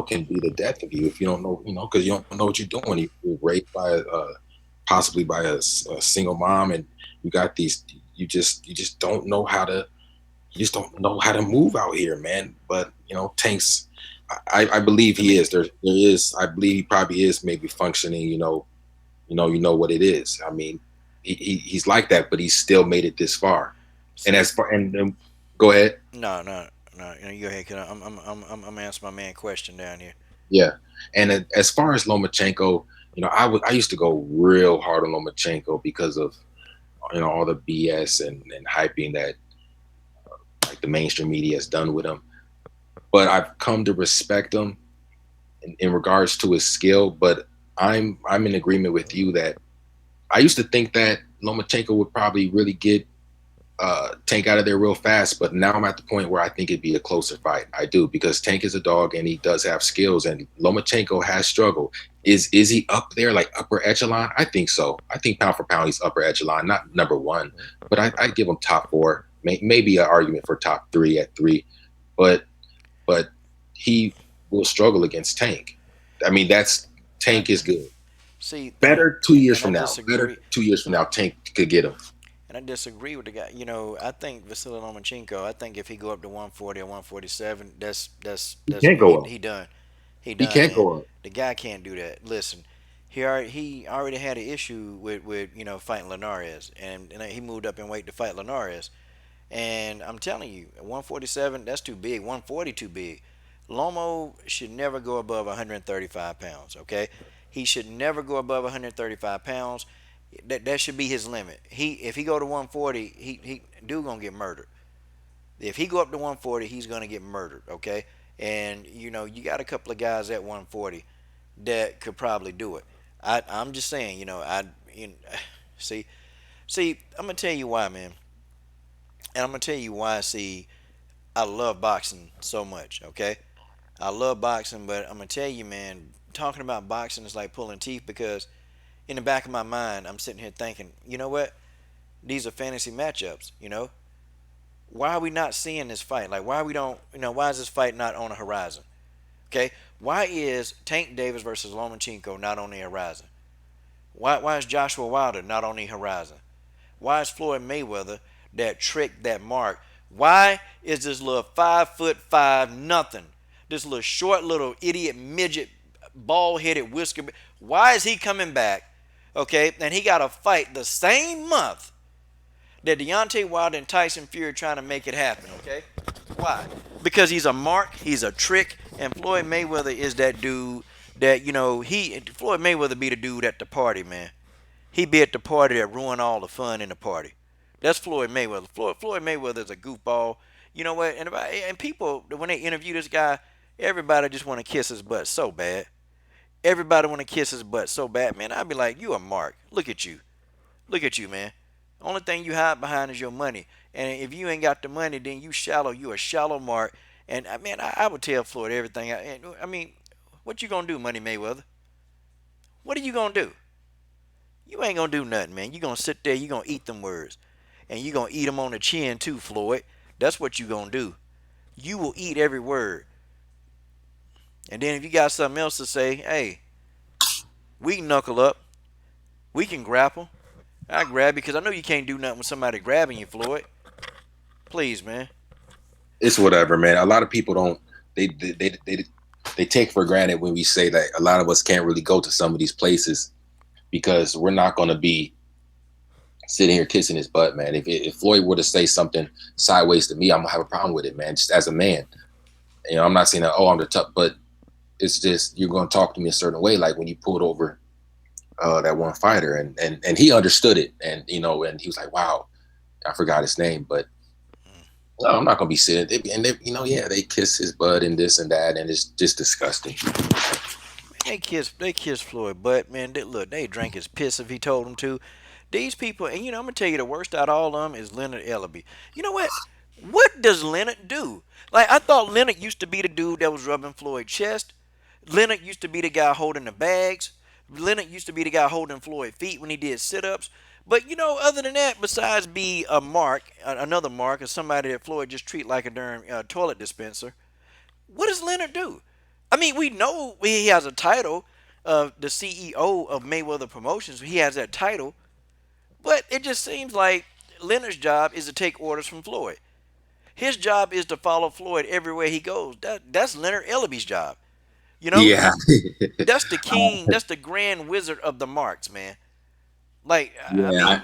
can be the death of you if you don't know, because you don't know what you're doing. You're raped by possibly by a single mom, and you got these. You just don't know how to. You just don't know how to move out here, man. But Tanks. I believe Let he me is. There is. I believe he probably is maybe functioning. You know what it is. I mean, he's like that, but he's still made it this far. And see. as far and go ahead. No, no, no. You go ahead. Cause I'm gonna answer my man question down here. Yeah. And as far as Lomachenko, I used to go real hard on Lomachenko because of all the BS and hyping that like the mainstream media has done with him. But I've come to respect him in regards to his skill. But I'm in agreement with you that I used to think that Lomachenko would probably really get Tank out of there real fast, but now I'm at the point where I think it'd be a closer fight. I do, because Tank is a dog and he does have skills, and Lomachenko has struggled. Is he up there like upper echelon? I think so. I think pound for pound he's upper echelon, not number one, but I give him top four, maybe an argument for top three at three, but he will struggle against Tank. I mean, that's I Tank is good. see. Better 2 years And I from now. Better disagree. 2 years from now, Tank could get him. And I disagree with the guy. I think Vasily Lomachenko. I think if he go up to 140 or 147, He that's can't go up. he done. He He done, can't man. go up. The guy can't do that. Listen, he already had an issue with fighting Linares, and he moved up in weight to fight Linares. And I'm telling you, 147, that's too big. 140 too big. Lomo should never go above 135 pounds. Okay, he should never go above 135 pounds. That should be his limit. If he go to 140, he dude gonna get murdered. If he go up to 140, he's gonna get murdered. Okay, and you got a couple of guys at 140 that could probably do it. I'm just saying, see, I'm gonna tell you why, man, and I'm gonna tell you why. See, I love boxing so much. Okay, I love boxing, but I'm gonna tell you, man, talking about boxing is like pulling teeth because in the back of my mind, I'm sitting here thinking, you know what? These are fantasy matchups. Why are we not seeing this fight? Like, why we don't, why is this fight not on the horizon? Okay, why is Tank Davis versus Lomachenko not on the horizon? Why is Joshua Wilder not on the horizon? Why is Floyd Mayweather that trick, that mark? Why is this little 5'5" nothing? This little short little idiot midget, bald headed whisker. Why is he coming back? Okay, and he got to fight the same month that Deontay Wilder and Tyson Fury trying to make it happen. Okay, why? Because he's a mark, he's a trick, and Floyd Mayweather is that dude that Floyd Mayweather be the dude at the party, man. He be at the party that ruin all the fun in the party. That's Floyd Mayweather. Floyd Mayweather is a goofball. You know what? And people, when they interview this guy, everybody just want to kiss his butt so bad. Everybody want to kiss his butt so bad, man. I'd be like, you a mark. Look at you. Look at you, man. Only thing you hide behind is your money. And if you ain't got the money, then you shallow. You a shallow mark. And man, I would tell Floyd everything. I mean, what you gonna do, Money Mayweather? What are you gonna do? You ain't gonna do nothing, man. You gonna sit there. You gonna eat them words, and you gonna eat them on the chin too, Floyd. That's what you gonna do. You will eat every word. And then if you got something else to say, hey, We can knuckle up. We can grapple. I grab you because I know you can't do nothing with somebody grabbing you, Floyd. Please, man. It's whatever, man. A lot of people don't. They take for granted when we say that a lot of us can't really go to some of these places because we're not going to be sitting here kissing his butt, man. If Floyd were to say something sideways to me, I'm gonna have a problem with it, man. Just as a man, I'm not saying that. Oh, I'm the tough, but it's just you're gonna talk to me a certain way, like when you pulled over that one fighter, and he understood it, and and he was like, wow, I forgot his name, but no, I'm not gonna be sitting. Yeah, they kiss his butt and this and that, and it's just disgusting. They kiss Floyd butt, man. Look, they drank his piss if he told them to. These people, and I'm gonna tell you, the worst out of all of them is Leonard Ellaby. You know what? What does Leonard do? Like I thought Leonard used to be the dude that was rubbing Floyd's chest. Leonard used to be the guy holding the bags. Leonard used to be the guy holding Floyd's feet when he did sit-ups. But other than that, besides be a mark, another mark, or somebody that Floyd just treat like a darn toilet dispenser, what does Leonard do? I mean, we know he has a title of the CEO of Mayweather Promotions. He has that title, but it just seems like Leonard's job is to take orders from Floyd. His job is to follow Floyd everywhere he goes. That's Leonard Ellaby's job. You know, Yeah, that's the king. That's the grand wizard of the marks, man. Like, I yeah. mean,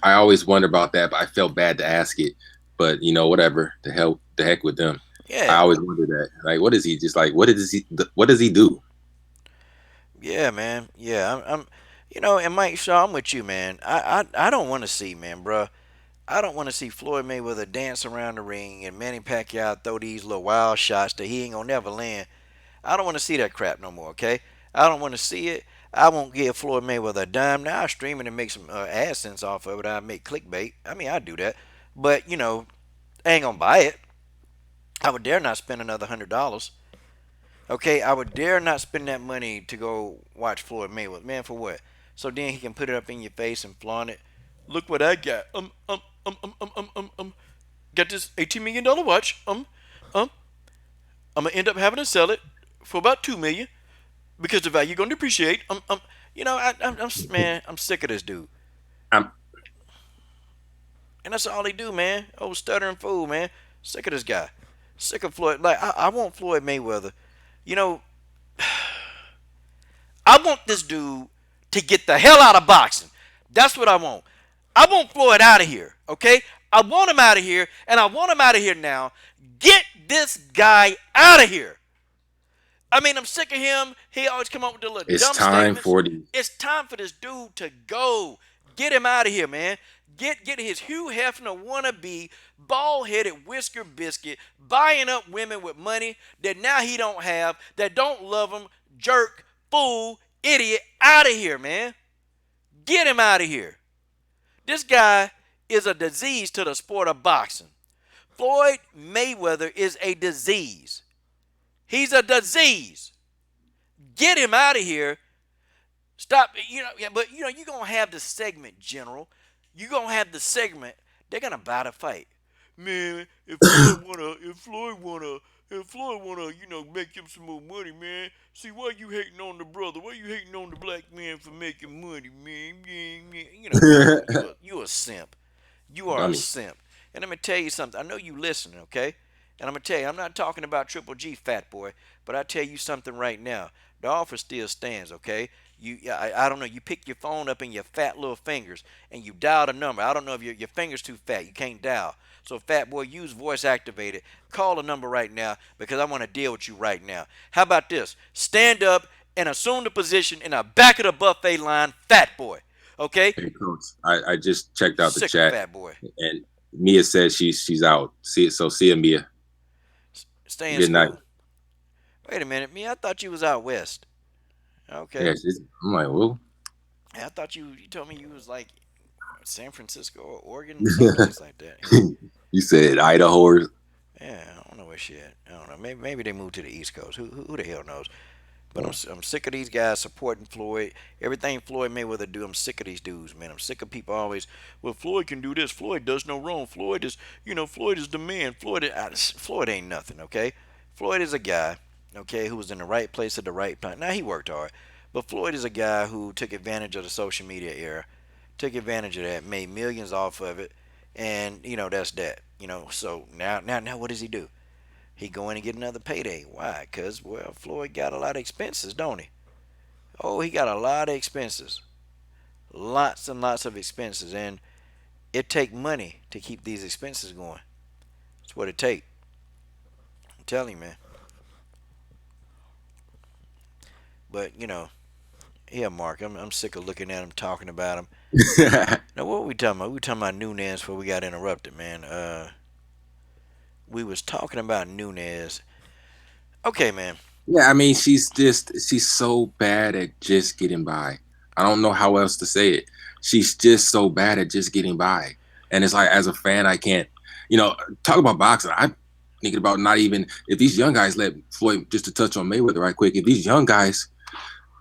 I always wonder about that, but I felt bad to ask it. But whatever. The heck with them. I yeah, always wonder that. Like, what is he just like? What does he do? yeah, man, yeah. And Mike Shaw, I'm with you, man. I don't want to see, man, bruh. I don't want to see Floyd Mayweather dance around the ring and Manny Pacquiao throw these little wild shots that he ain't gonna never land. I don't want to see that crap no more, okay? I don't want to see it. I won't give Floyd Mayweather a dime. Now I stream it and make some AdSense off of it. I make clickbait. I mean, I do that. But, I ain't gonna buy it. I would dare not spend another $100. Okay, I would dare not spend that money to go watch Floyd Mayweather. Man, for what? So then he can put it up in your face and flaunt it. Look what I got. Got this $18 million watch. I'm gonna end up having to sell it for about $2 million because the value gonna depreciate. I'm sick of this dude, I'm and that's all he do, man. Oh, stuttering fool, man. Sick of this guy. Sick of Floyd. Like I want Floyd Mayweather. You know, I want this dude to get the hell out of boxing. That's what I want. I want Floyd out of here. Okay, I want him out of here, and I want him out of here now. Get this guy out of here. I mean, I'm sick of him. He always come up with the little It's dumb time statements. for the. It's time for this dude to go. Get him out of here, man. Get his Hugh Hefner wannabe, bald-headed whisker biscuit, buying up women with money that now he don't have, that don't love him, jerk, fool, idiot, out of here, man. Get him out of here. This guy is a disease to the sport of boxing. Floyd Mayweather is a disease. He's a disease. Get him out of here. Stop. Yeah, but you're gonna have the segment, General. You're gonna have the segment. They're gonna buy the fight. Man, if Floyd wanna, make him some more money, man. See, why you hating on the brother? Why you hating on the black man for making money, man? You a simp. You are I a mean, simp. And I'm gonna tell you something. I know you listening, okay? And I'm gonna tell you, I'm not talking about Triple G, fat boy, but I tell you something right now. The offer still stands, okay? I don't know. You pick your phone up in your fat little fingers and you dial the number. I don't know if your finger's too fat. You can't dial. So, fat boy, use voice activated. Call the number right now because I want to deal with you right now. How about this? Stand up and assume the position in the back of the buffet line, fat boy. Okay? hey, coach, I just checked out the Sick of chat, fat boy. and Mia says she's out. See you, Mia. Stay in Good night. school. Wait a minute, me. I thought you was out west. Okay. Yeah, I'm like, well, I thought you told me you was like San Francisco or Oregon, someplace like that. you said Idaho or Yeah, I don't know where she at. I don't know. Maybe they moved to the East Coast. Who the hell knows? But I'm sick of these guys supporting Floyd. Everything Floyd Mayweather do, I'm sick of these dudes, man. I'm sick of people always. Well, Floyd can do this. Floyd does no wrong. Floyd is the man. Floyd ain't nothing, okay? Floyd is a guy, okay, who was in the right place at the right time. Now he worked hard, But Floyd is a guy who took advantage of the social media era, took advantage of that, made millions off of it, and that's that. So now what does he do? He go in and get another payday. Why? Cause well, Floyd got a lot of expenses, don't he? Oh, he got a lot of expenses, lots and lots of expenses, and it take money to keep these expenses going. That's what it take. I'm telling you, man. But yeah, Mark, I'm sick of looking at him, talking about him. Now, what were we talking about? We were talking about Nunes before we got interrupted, man. We was talking about Nunes. Okay, man. Yeah, I mean, she's so bad at just getting by. I don't know how else to say it. She's just so bad at just getting by. And it's like, as a fan, I can't, talk about boxing. I'm thinking about not even, if these young guys let Floyd, just to touch on Mayweather right quick, if these young guys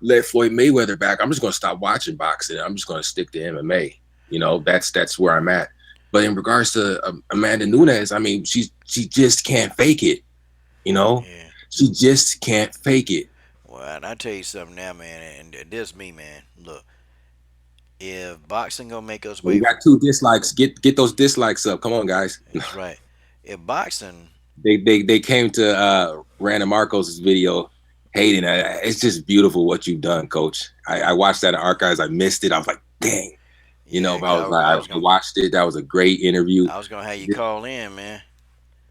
let Floyd Mayweather back, I'm just going to stop watching boxing. I'm just going to stick to MMA. That's where I'm at. But in regards to Amanda Nunes, I mean, she just can't fake it. You know, Yeah. she just can't fake it. Well, and I tell you something now, man, and this me, man. Look, if boxing gonna make us We wait, got 2 dislikes. Get those dislikes up. Come on, guys. that's right. If boxing, They came to Random Markos' video hating. It's just beautiful what you've done, Coach. I watched that in archives. I missed it. I was like, dang. yeah, But I 'cause was like, I I was gonna, watched it. That was a great interview. I was gonna have you call in, man.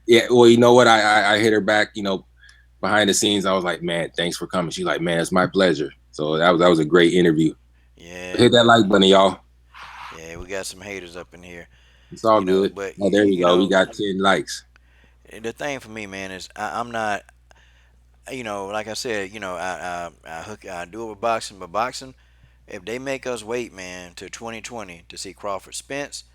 Yeah. Well, you know what? I hit her back. Behind the scenes, I was like, man, thanks for coming. She's like, man, it's my pleasure. So that was a great interview. Yeah, Hit that like button, y'all. yeah, we got some haters up in here, It's all good. but Oh, there we you go. We know, got 10 likes. the thing for me, man, is I'm not, like I said, I do it with boxing, but boxing, if they make us wait, man, to 2020 to see Crawford Spence,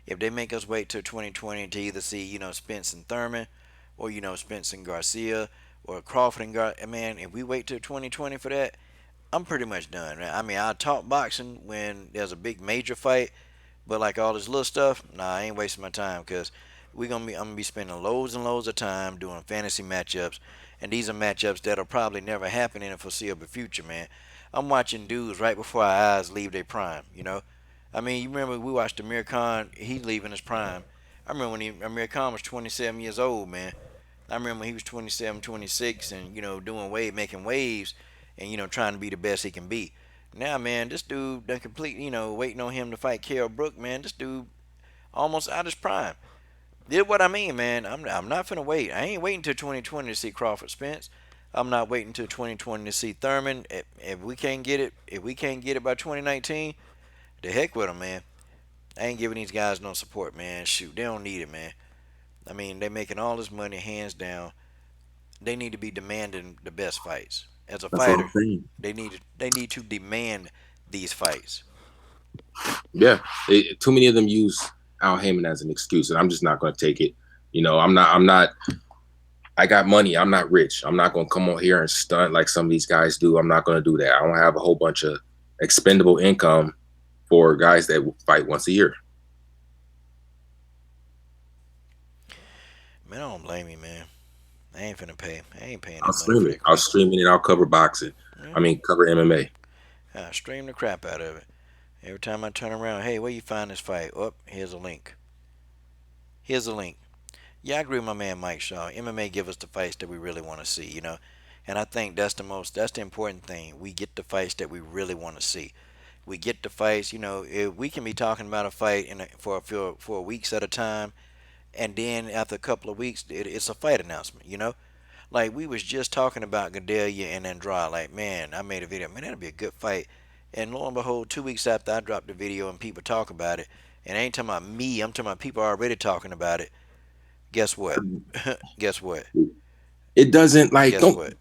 if they make us wait till 2020 to either see, Spence and Thurman, or Spence and Garcia, or Crawford and man, if we wait till 2020 for that, I'm pretty much done. Man. I mean, I'll talk boxing when there's a big major fight, but like all this little stuff, nah, I ain't wasting my time because I'm gonna be spending loads and loads of time doing fantasy matchups, and these are matchups that'll probably never happen in the foreseeable future, man. I'm watching dudes right before our eyes leave their prime. I mean, you remember we watched Amir Khan, he's leaving his prime. I remember when Amir Khan was 27 years old, man. I remember when he was 27, 26, and doing making waves, and trying to be the best he can be. Now, man, this dude done complete, waiting on him to fight Kell Brook, man. This dude almost out his prime. Did what I mean, man. I'm not finna wait. I ain't waiting till 2020 to see Crawford Spence. I'm not waiting till 2020 to see Thurman. If we can't get it, by 2019, the heck with them, man. I ain't giving these guys no support, man. Shoot, they don't need it, man. I mean, they're making all this money hands down. They need to be demanding the best fights. As a That's what I'm fighter, saying. they need to demand these fights. Yeah, too many of them use Al Heyman as an excuse, and I'm just not going to take it. I'm not. I got money. I'm not rich. I'm not going to come on here and stunt like some of these guys do. I'm not going to do that. I don't have a whole bunch of expendable income for guys that fight once a year. Man, I don't blame you, man. I ain't finna pay. I ain't paying I'll that money stream for it. that I'll crap. stream it and I'll cover boxing. Yeah, I mean, cover MMA. I stream the crap out of it. Every time I turn around, hey, where you find this fight? Oh, here's a link. Here's a link. Yeah, I agree with my man Mike Shaw. MMA give us the fights that we really want to see. And I think that's the important thing. We get the fights that we really want to see. We get the fights, if we can be talking about a fight for weeks at a time, and then after a couple of weeks, it's a fight announcement. Like we was just talking about Gadelia and Andrade. Like, man, I made a video. Man, that'll be a good fight. And lo and behold, 2 weeks after I dropped the video and people talk about it, and I ain't talking about me. I'm talking about people already talking about it. Guess what? Guess what? It doesn't like Guess don't what?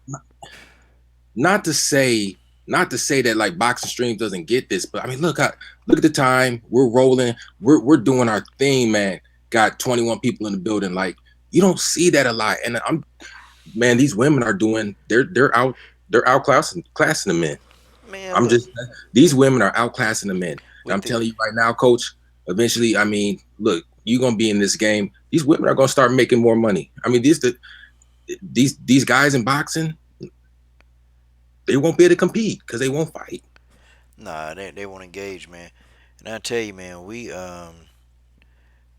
not to say that like boxing stream doesn't get this, but I mean look at the time we're rolling, we're doing our thing, man. Got 21 people in the building. Like you don't see that a lot, and man, these women are doing they're outclassing the men. Man, I'm look just these women are outclassing the men. And with I'm the telling you right now, coach, eventually, I mean, look, you're gonna be in this game. These women are gonna start making more money. I mean, these guys in boxing, they won't be able to compete because they won't fight. Nah, they won't engage, man. And I tell you, man, we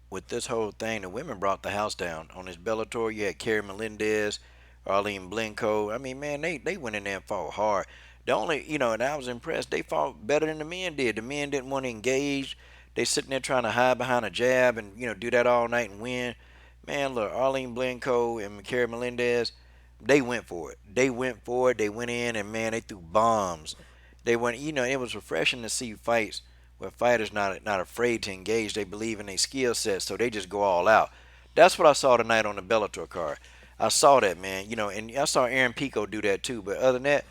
with this whole thing, the women brought the house down. On this Bellator, you had Kerry Melendez, Arlene Blenko. I mean, man, they went in there and fought hard. The only, and I was impressed. They fought better than the men did. The men didn't want to engage. They sitting there trying to hide behind a jab and do that all night and win. Man, look, Arlene Blenko and Kerry Melendez, they went for it. They went for it. They went in and man, they threw bombs. They went. It was refreshing to see fights where fighters not afraid to engage. They believe in their skill set, so they just go all out. That's what I saw tonight on the Bellator card. I saw that, man. And I saw Aaron Pico do that too. But other than that,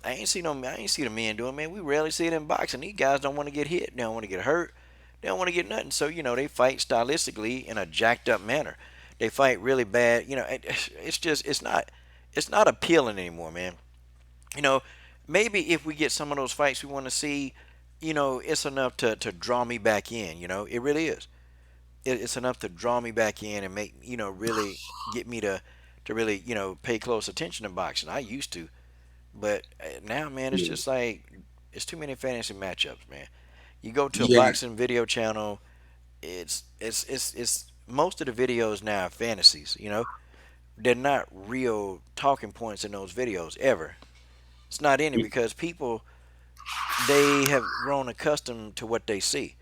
I ain't see the men doing. Man, we rarely see it in boxing. These guys don't want to get hit. They don't want to get hurt. They don't want to get nothing. So they fight stylistically in a jacked up manner. They fight really bad. It's just it's not appealing anymore, man. You know, Maybe if we get some of those fights we want to see, it's enough to draw me back in. It really is. It's enough to draw me back in and make really get me to really pay close attention to boxing. I used to, but now, man, it's Yeah, just like it's too many fantasy matchups, man. You go to a yeah, boxing video channel, it's most of the videos now are fantasies. They're not real talking points in those videos ever. It's not any because people they have grown accustomed to what they see.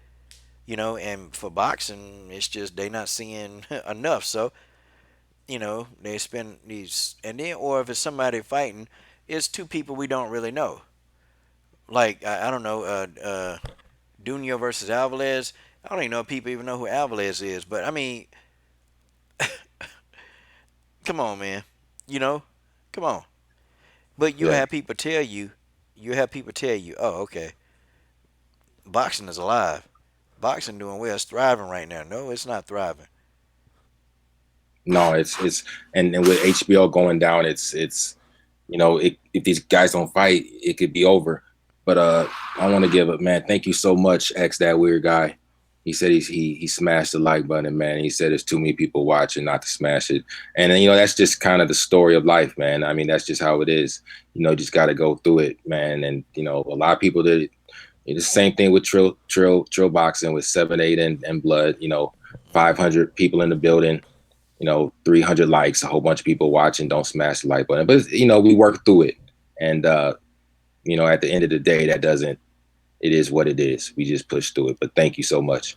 And for boxing, it's just they not seeing enough. So they spend these, and then or if it's somebody fighting, it's two people we don't really know. Like I don't know, Duno versus Alvarez. I don't even know if people even know who Alvarez is. But I mean, come on, man. You know, come on. But yeah. you have people tell you, oh, okay, boxing is alive. Boxing doing well. It's thriving right now. No, it's not thriving. No, it's and with HBO going down, it's if these guys don't fight, it could be over. But I want to give it, man. Thank you so much, X, that weird guy. He said he smashed the like button, man. He said there's too many people watching not to smash it, and that's just kind of the story of life, man. I mean, that's just how it is. Just got to go through it, man. And a lot of people did. The same thing with trill boxing with 7-8 and blood. 500 people in the building, 300 likes, a whole bunch of people watching, don't smash the like button. But, we work through it. And, at the end of the day, it is what it is. We just push through it. But thank you so much.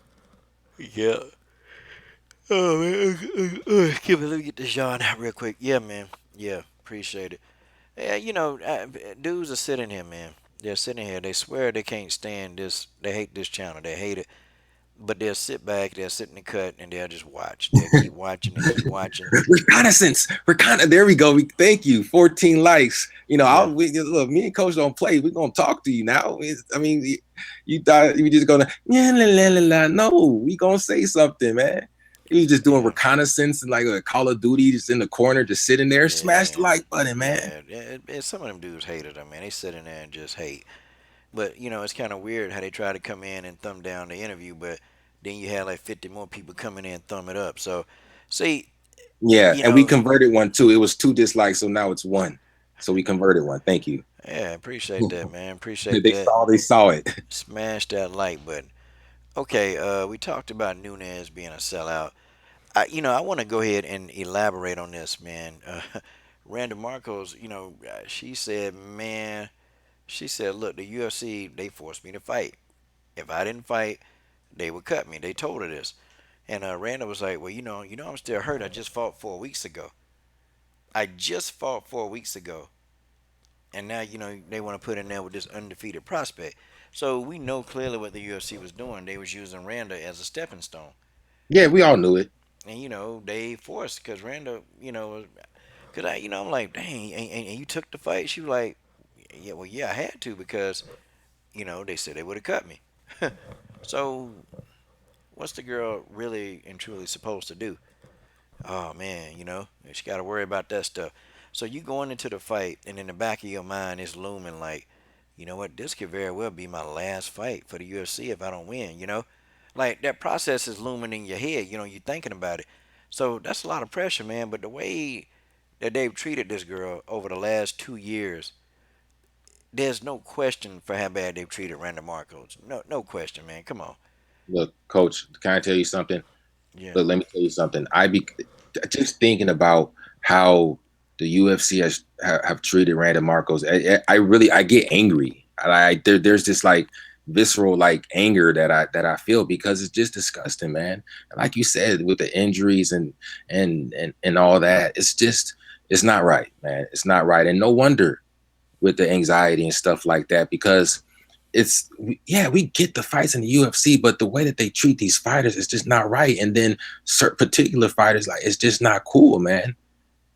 Yeah. Oh man, let me get this yawn out real quick. Yeah, man. Yeah, appreciate it. Yeah, dudes are sitting here, man. They're sitting here. They swear they can't stand this. They hate this channel. They hate it. But they'll sit back. They'll sit in the cut and they'll just watch. They'll keep watching and keep watching. Reconnaissance. There we go. Thank you. 14 likes. Yeah. Look, me and Coach don't play. We're going to talk to you now. I mean, you thought you were just going to, yeah, la, la, la, la. No, we going to say something, man. He was just doing Yeah. reconnaissance and like a Call of Duty, just in the corner, just sitting there. Smash the Yeah. like button, man. Some of them dudes hated them, man. They sit in there and just hate. But it's kind of weird how they try to come in and thumb down the interview, but then you had like 50 more people coming in and thumb it up. So, see, Yeah, you and we know, converted one too. It was 2 dislikes, so now it's 1. So we converted one. Thank you. yeah, appreciate that, man. Appreciate they that. saw, they saw it. Smash that like button. Okay, we talked about Nunes being a sellout. I want to go ahead and elaborate on this, man. Randa Markos, she said, man, she said, look, the UFC, they forced me to fight. If I didn't fight, they would cut me. They told her this. And Randa was like, well, I'm still hurt. I just fought 4 weeks ago. I just fought 4 weeks ago. And now, they want to put in there with this undefeated prospect. So we know clearly what the UFC was doing. They was using Randa as a stepping stone. Yeah, we all knew it. And, they forced, because Randa, because I'm like, dang, and you took the fight? She was like, yeah, well, yeah, I had to because, they said they would have cut me. So what's the girl really and truly supposed to do? Oh man, she got to worry about that stuff. So you going into the fight, and in the back of your mind is looming like, you know what, this could very well be my last fight for the UFC if I don't win. Like that process is looming in your head. You're thinking about it. So that's a lot of pressure, man. But the way that they've treated this girl over the last 2 years, there's no question for how bad they've treated Randall Markos. No, no question, man. Come on. Look, Coach, can I tell you something? Yeah. But let me tell you something. I be just thinking about how the UFC have treated Randall Marcos. I really I get angry. There's this like visceral like anger that I feel because it's just disgusting, man. Like you said, with the injuries and all that, it's not right, man. It's not right, and no wonder with the anxiety and stuff like that because yeah, we get the fights in the UFC, but the way that they treat these fighters is just not right. And then certain particular fighters, like it's just not cool, man.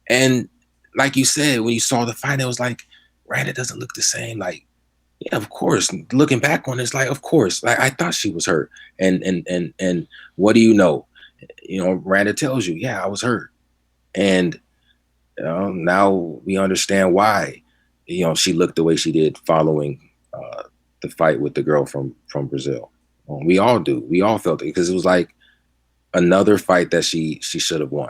And like you said, when you saw the fight, it was like Randa doesn't look the same. Like, yeah, of course. Looking back on it, it's like, of course. Like I thought she was hurt. And what do you know? You know, Randa tells you, yeah, I was hurt. And now we understand why, she looked the way she did following the fight with the girl from Brazil. We all do. We all felt it because it was like another fight that she should have won.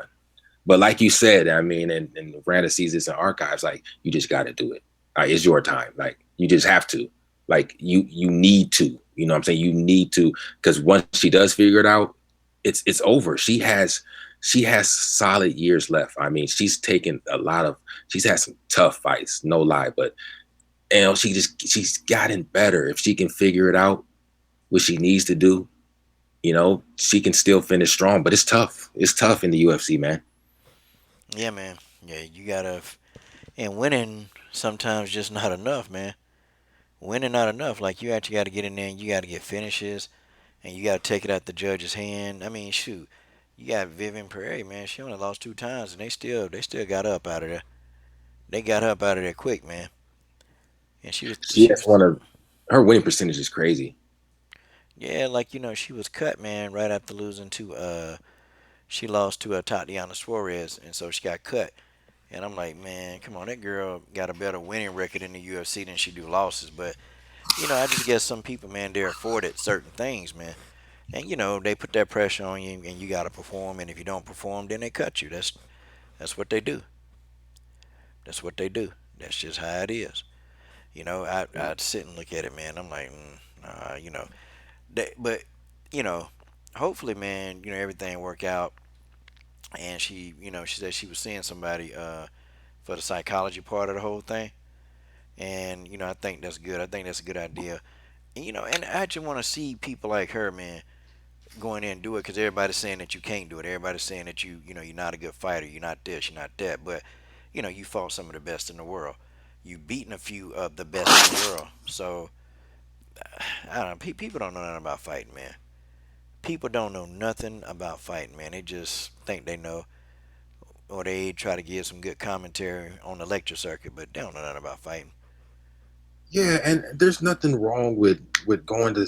But like you said, I mean, and Miranda sees this in archives, like you just got to do it. Like, it's your time. Like you just have to. Like you need to. You know what I'm saying? You need to because once she does figure it out, it's over. She has solid years left. I mean, she's had some tough fights, no lie, but she's gotten better. If she can figure it out, what she needs to do, she can still finish strong. But it's tough. It's tough in the UFC, man. Yeah, man. Yeah, you gotta. And winning sometimes just not enough, man. Winning not enough. Like you actually got to get in there and you got to get finishes, and you got to take it out the judge's hand. I mean, shoot, you got Vivian Pereira, man. She only lost 2 times, and they still got up out of there. They got her up out of there quick, man. And she was She she has was one of her winning percentage is crazy. yeah, like she was cut, man, right after losing to she lost to Tatiana Suarez, and so she got cut. And I'm like, man, come on, that girl got a better winning record in the UFC than she do losses. But I just guess some people, man, they're afforded certain things, man. And they put that pressure on you, and you got to perform. And if you don't perform, then they cut you. That's what they do. That's what they do. That's just how it is. I'd sit and look at it, man. I'm like, but you know, hopefully, man, everything work out. And she said she was seeing somebody for the psychology part of the whole thing. And I think that's good. I think that's a good idea. And I just want to see people like her, man, going in and do it because everybody's saying that you can't do it. Everybody's saying that you're not a good fighter. You're not this. You're not that. But you fought some of the best in the world. You've beaten a few of the best in the world. So I don't know. People don't know nothing about fighting, man. People don't know nothing about fighting, man. They just think they know, or they try to give some good commentary on the lecture circuit, but they don't know nothing about fighting. Yeah, and there's nothing wrong with going to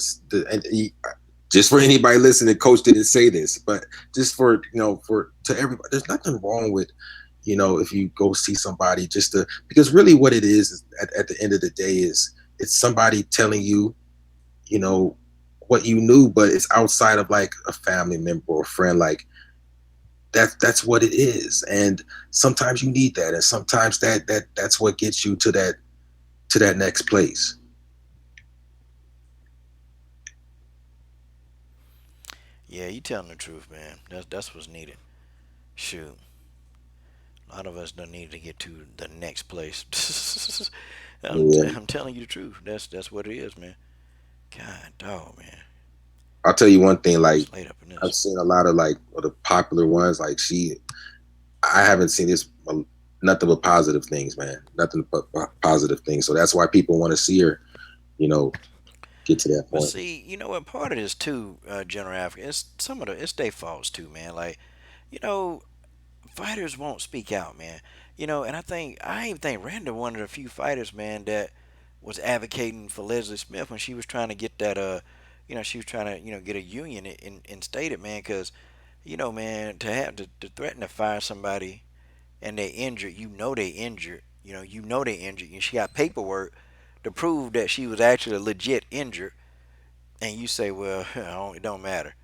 just for anybody listening. Coach didn't say this, but just for for to everybody, there's nothing wrong with if you go see somebody just to because really what it is at the end of the day is it's somebody telling you you know what you knew, but it's outside of like a family member or friend. Like that's what it is, and sometimes you need that, and sometimes that's what gets you to that next place. Yeah, you telling the truth, man. That's what's needed. Shoot, a lot of us don't need to get to the next place. Yeah. I'm telling you the truth. That's what it is, man. God, dog, man. I'll tell you one thing. Like It's laid up in I've this. seen a lot of like the popular ones. Like I haven't seen this nothing but positive things, man. Nothing but positive things. So that's why people want to see her, you know, get to that But point. see, you know what? Part of this too, General Africa, it's their faults too, man. Like, you know, fighters won't speak out, man. And I even think Randa one of the few fighters, man, that was advocating for Leslie Smith when she was trying to get that she was trying to get a union instated, man, because man, to threaten to fire somebody and they injured, they injured, they injured, and she got paperwork to prove that she was actually legit injured, and you say, well, it don't matter.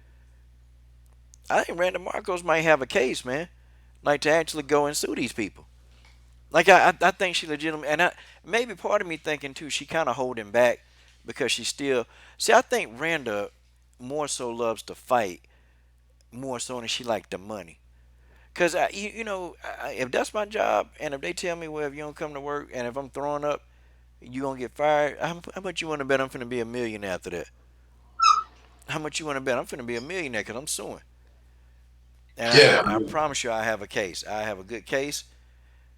I think Randa Marcos might have a case, man, like to actually go and sue these people. Like I think she legitimately, and maybe part of me thinking too, she kind of holding back because she still. See, I think Randa more so loves to fight more so than she like the money. Cause if that's my job, and if they tell me, well, if you don't come to work, and if I'm throwing up, you gonna get fired. How much you want to bet I'm finna be a millionaire after that? How much you want to bet I'm finna be a millionaire? Cause I'm suing, and Yeah, I promise you, I have a case. I have a good case.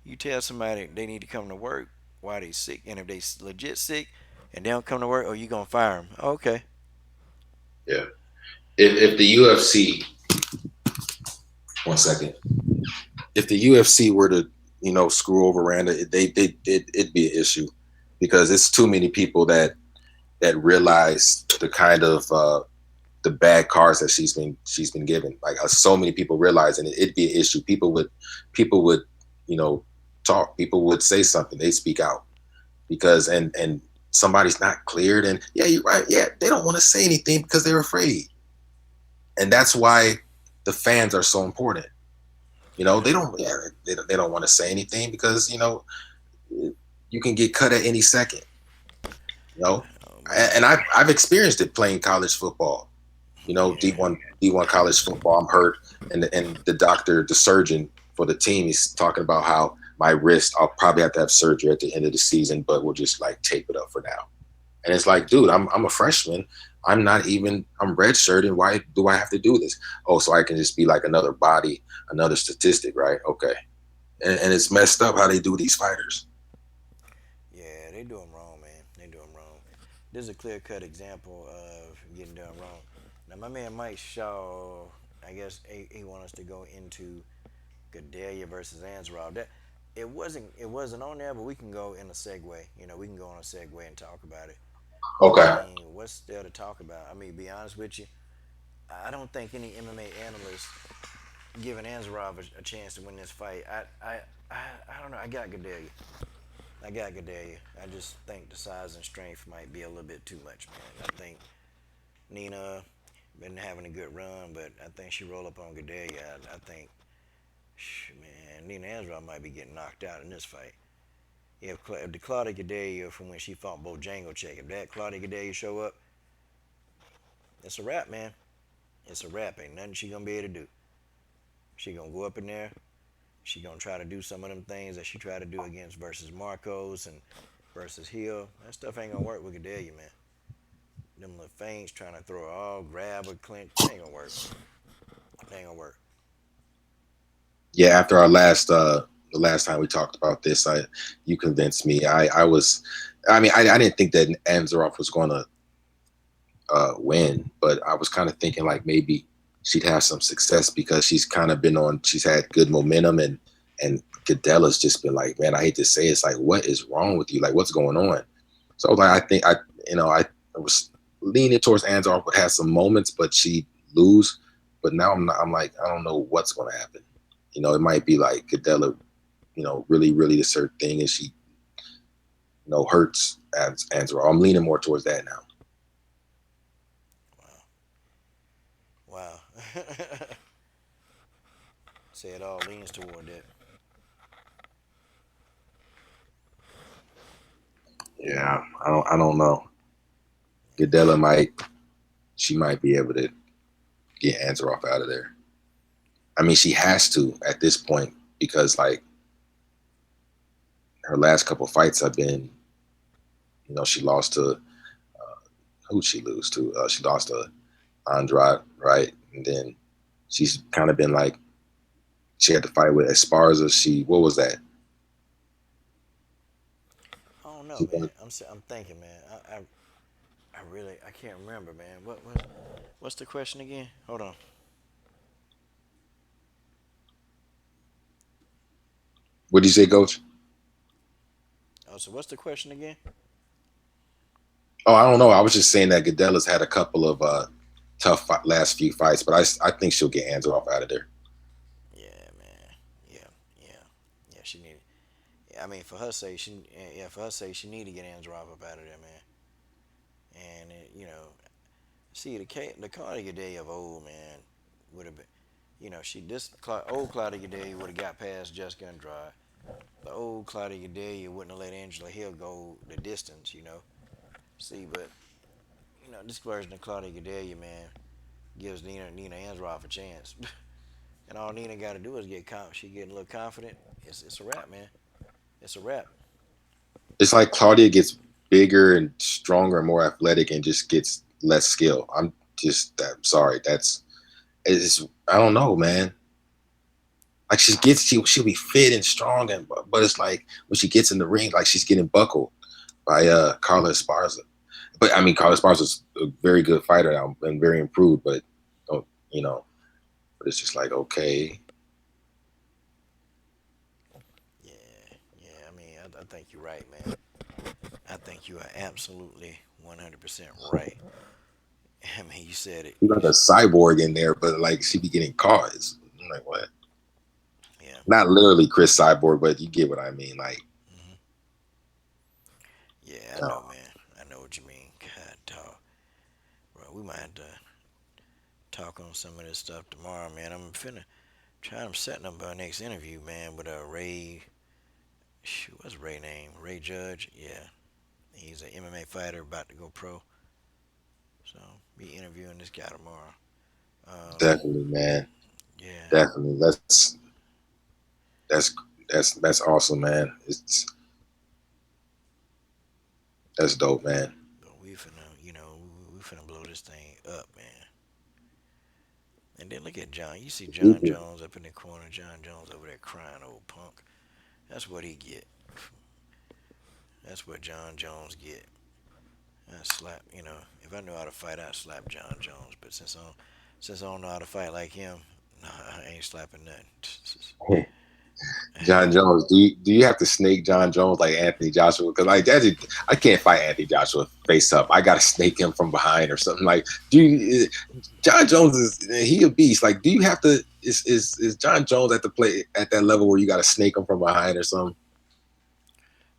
You tell somebody they need to come to work while they sick, and if they legit sick and they don't come to work, oh, you gonna fire them? Okay. yeah. If the UFC, one second, if the UFC were to, screw over Randa, it'd be an issue because it's too many people that realize the kind of the bad cards that she's been given. Like so many people realize, and it'd be an issue. People would, you know, talk. People would say something. They speak out because and somebody's not cleared. And yeah, you're right. Yeah, they don't want to say anything because they're afraid, and that's why the fans are so important. They don't. Yeah, they don't want to say anything because you can get cut at any second. You know, Oh and man. I've experienced it playing college football. Yeah. D1 college football. I'm hurt, and the doctor, the surgeon for the team, is talking about how my wrist. I'll probably have to have surgery at the end of the season, but we'll just like tape it up for now. And it's like, dude, I'm a freshman. I'm redshirting. Why do I have to do this? Oh, so I can just be like another body, another statistic, right? Okay. And it's messed up how they do these fighters. Yeah, they do them wrong, man. They do them wrong. This is a clear cut example of getting done wrong. Now, my man Mike Shaw, I guess he wants us to go into Gadelia versus Ansarov. That it wasn't on there, but we can go in a segue. We can go on a segue and talk about it. I Okay. mean, what's there to talk about? I mean, be honest with you, I don't think any MMA analyst giving Ansarov a chance to win this fight. I don't know. I got Gadelia. I got Gadelia. I just think the size and strength might be a little bit too much, man. I think Nina been having a good run, but I think she roll up on Gadelia. I think, man, Nina Ansarov might be getting knocked out in this fight. If the Claudia Gadelia from when she fought Bojangles, if that Claudia Gadelia show up, it's a wrap, man. It's a wrap. Ain't nothing she gonna be able to do. She gonna go up in there. She gonna try to do some of them things that she tried to do against versus Markos and versus Hill. That stuff ain't gonna work with Gadelia, man. Them little feints trying to throw her all, grab or clinch, it ain't gonna work. It ain't gonna work. Yeah, after our last the last time we talked about this, you convinced me. I didn't think that Anzarov was going to win, but I was kind of thinking like maybe she'd have some success because she's had good momentum, and Godella's just been like, man, I hate to say it, it's like, what is wrong with you? Like, what's going on? So like, I think I was leaning towards Anzarov would have some moments, but she lose. But now I'm not, I'm like, I don't know what's going to happen. It might be like Godella, really, really a certain thing, and she, hurts Anzarov. I'm leaning more towards that now. Wow. Wow. Say it all leans toward that. Yeah, I don't know. Godella she might be able to get Anzarov out of there. I mean, she has to at this point because like her last couple fights have been, she lost to who'd she lose to? She lost to Andrade, right? And then she's kind of been like she had to fight with Esparza. What was that? I don't know, She man. won- I'm thinking, man. I really I can't remember, man. What's the question again? Hold on. what did you say, Coach? Oh, so what's the question again? Oh, I don't know. I was just saying that Godella's had a couple of tough last few fights, but I think she'll get Anzarov out of there. Yeah, man. Yeah, yeah, yeah. She needed. Yeah, I mean, for her sake, for her sake, she need to get Androv up out of there, man. And see the Claudia Day of old, man, would have been, she this old Claudia Day would have got past Jessica Andrade, The old Claudia Gadelia wouldn't have let Angela Hill go the distance, you know. See, but this version of Claudia Gadelia, man, gives Nina Ansaroff a chance. And all Nina got to do is get she getting a little confident. It's a wrap, man. It's a wrap. It's like Claudia gets bigger and stronger and more athletic and just gets less skill. I'm sorry. It's I don't know, man. Like she'll be fit and strong but it's like when she gets in the ring, like she's getting buckled by Carla Esparza. But I mean, Carla Esparza's a very good fighter now and very improved, but don't you know? But it's just like okay, Yeah, yeah. I mean, I think you're right, man. I think you are absolutely 100% right. I mean, you said it. she's like a cyborg in there, but like she be getting caught. I'm like what? Yeah. Not literally Chris Cyborg, but you get what I mean. Like, Hmm. Yeah, I know, no, man. I know what you mean. God, dog. Bro, we might have to talk on some of this stuff tomorrow, man. I'm finna try. I'm setting up our next interview, man, with Ray. Shoot, what's Ray name? Ray Judge. Yeah, he's an MMA fighter about to go pro. So be interviewing this guy tomorrow. Um, definitely, man, yeah, definitely. That's that's awesome, man. That's dope, man. but we finna, we finna blow this thing up, man. And then look at John. You see John People, Jones up in the corner. John Jones over there crying, old punk. That's what he get. That's what John Jones get. I slap. If I knew how to fight, I'd slap John Jones. But since I don't know how to fight like him, nah, I ain't slapping nothing. John Jones. Do you have to snake John Jones like Anthony Joshua? Because like I can't fight Anthony Joshua face up. I gotta snake him from behind or something. Like, John Jones he a beast? Like, do you have to? Is John Jones at the play at that level where you gotta snake him from behind or something?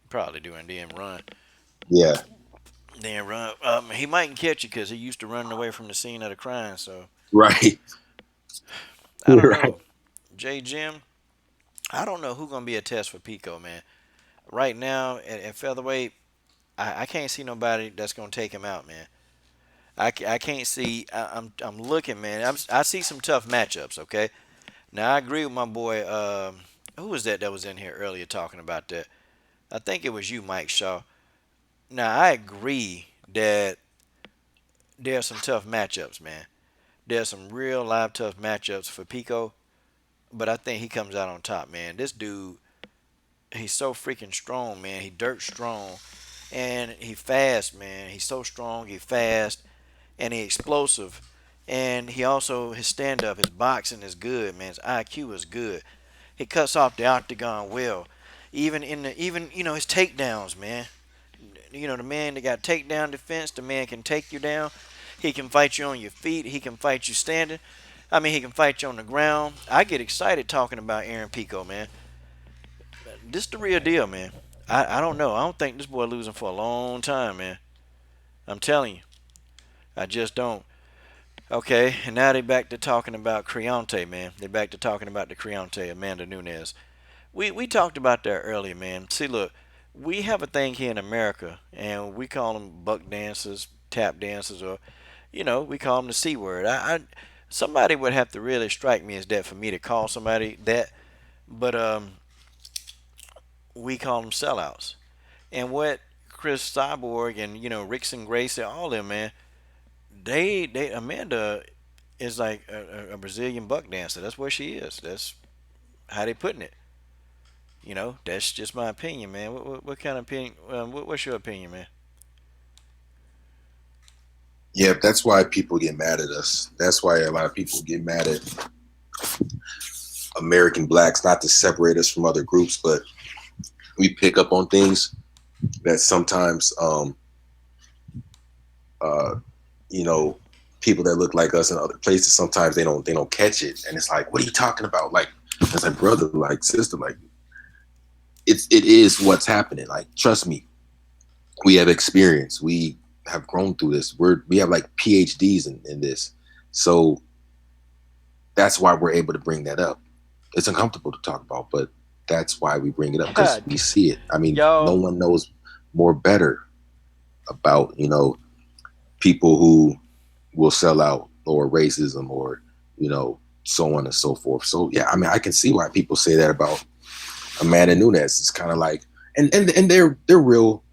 Probably doing damn run. Yeah, Damn run. He mightn't catch you because he used to running away from the scene of the crime. So right, I don't right. know. J Jim, I don't know who's gonna be a test for Pico, man. Right now at featherweight, I can't see nobody that's gonna take him out, man. I can't see. I'm looking, man. I see some tough matchups. Okay, now I agree with my boy. Who was that was in here earlier talking about that? I think it was you, Mike Shaw. Now I agree that there's some tough matchups, man. There's some real live tough matchups for Pico, but I think he comes out on top, man. This dude, he's so freaking strong, man. He dirt strong, and he fast, man. He's so strong, he fast, and he explosive. And he also his stand up, his boxing is good, man. His IQ is good. He cuts off the octagon well. Even his takedowns, man. The man that got takedown defense, the man can take you down. He can fight you on your feet. He can fight you standing. I mean, he can fight you on the ground. I get excited talking about Aaron Pico, man. This the real deal, man. I don't know. I don't think this boy losing for a long time, man. I'm telling you. I just don't. Okay, and now they back to talking about Creonte, man. They back to talking about the Creonte, Amanda Nunes. We talked about that earlier, man. See, look, we have a thing here in America, and we call them buck dancers, tap dancers, or we call them the C word. Somebody would have to really strike me as that for me to call somebody that, but we call them sellouts. And what Chris Cyborg and Rickson Gracie, all of them, man, they Amanda is like a Brazilian buck dancer. That's what she is. That's how they putting it. That's just my opinion, man. What kind of opinion? What's your opinion, man? Yeah, that's why people get mad at us. That's why a lot of people get mad at American blacks, not to separate us from other groups, but we pick up on things that sometimes, uh, you know, people that look like us in other places, sometimes they don't catch it, and it's like, what are you talking about? Like, it's like brother, like sister, like it is what's happening. Like, trust me, we have experience. We have grown through this. We have like PhDs in this, so that's why we're able to bring that up. It's uncomfortable to talk about, but that's why we bring it up, because we see it. I mean, no Y'all, one knows more better about, people who will sell out, or racism, or so on and so forth. So yeah, I mean, I can see why people say that about Amanda Nunes. It's kind of like, and they're real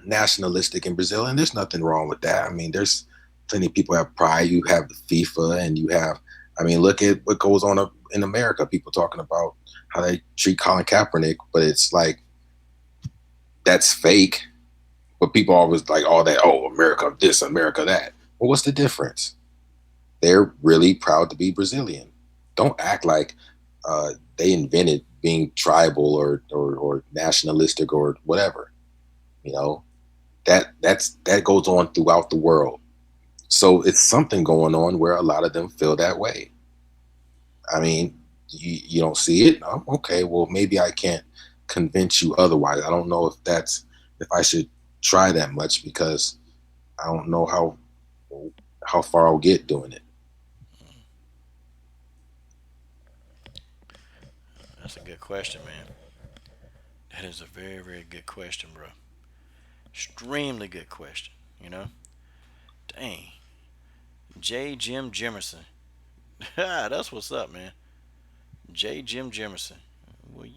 nationalistic in Brazil, and there's nothing wrong with that. I mean, there's plenty of people have pride. You have the FIFA, and you have, I mean, look at what goes on up in America. People talking about how they treat Colin Kaepernick, but it's like that's fake. But people always like all that. Oh, America this, America that. Well, what's the difference? They're really proud to be Brazilian. Don't act like they invented being tribal, or nationalistic, or whatever. You know, that goes on throughout the world. So it's something going on where a lot of them feel that way. I mean, you don't see it. Oh, okay, well, maybe I can't convince you otherwise. I don't know if I should try that much, because I don't know how far I'll get doing it. that's a good question, man. That is a very, very good question, bro. Extremely good question. You know, dang. J. Jim Jimerson. That's what's up, man. J. Jim Jimerson. Well,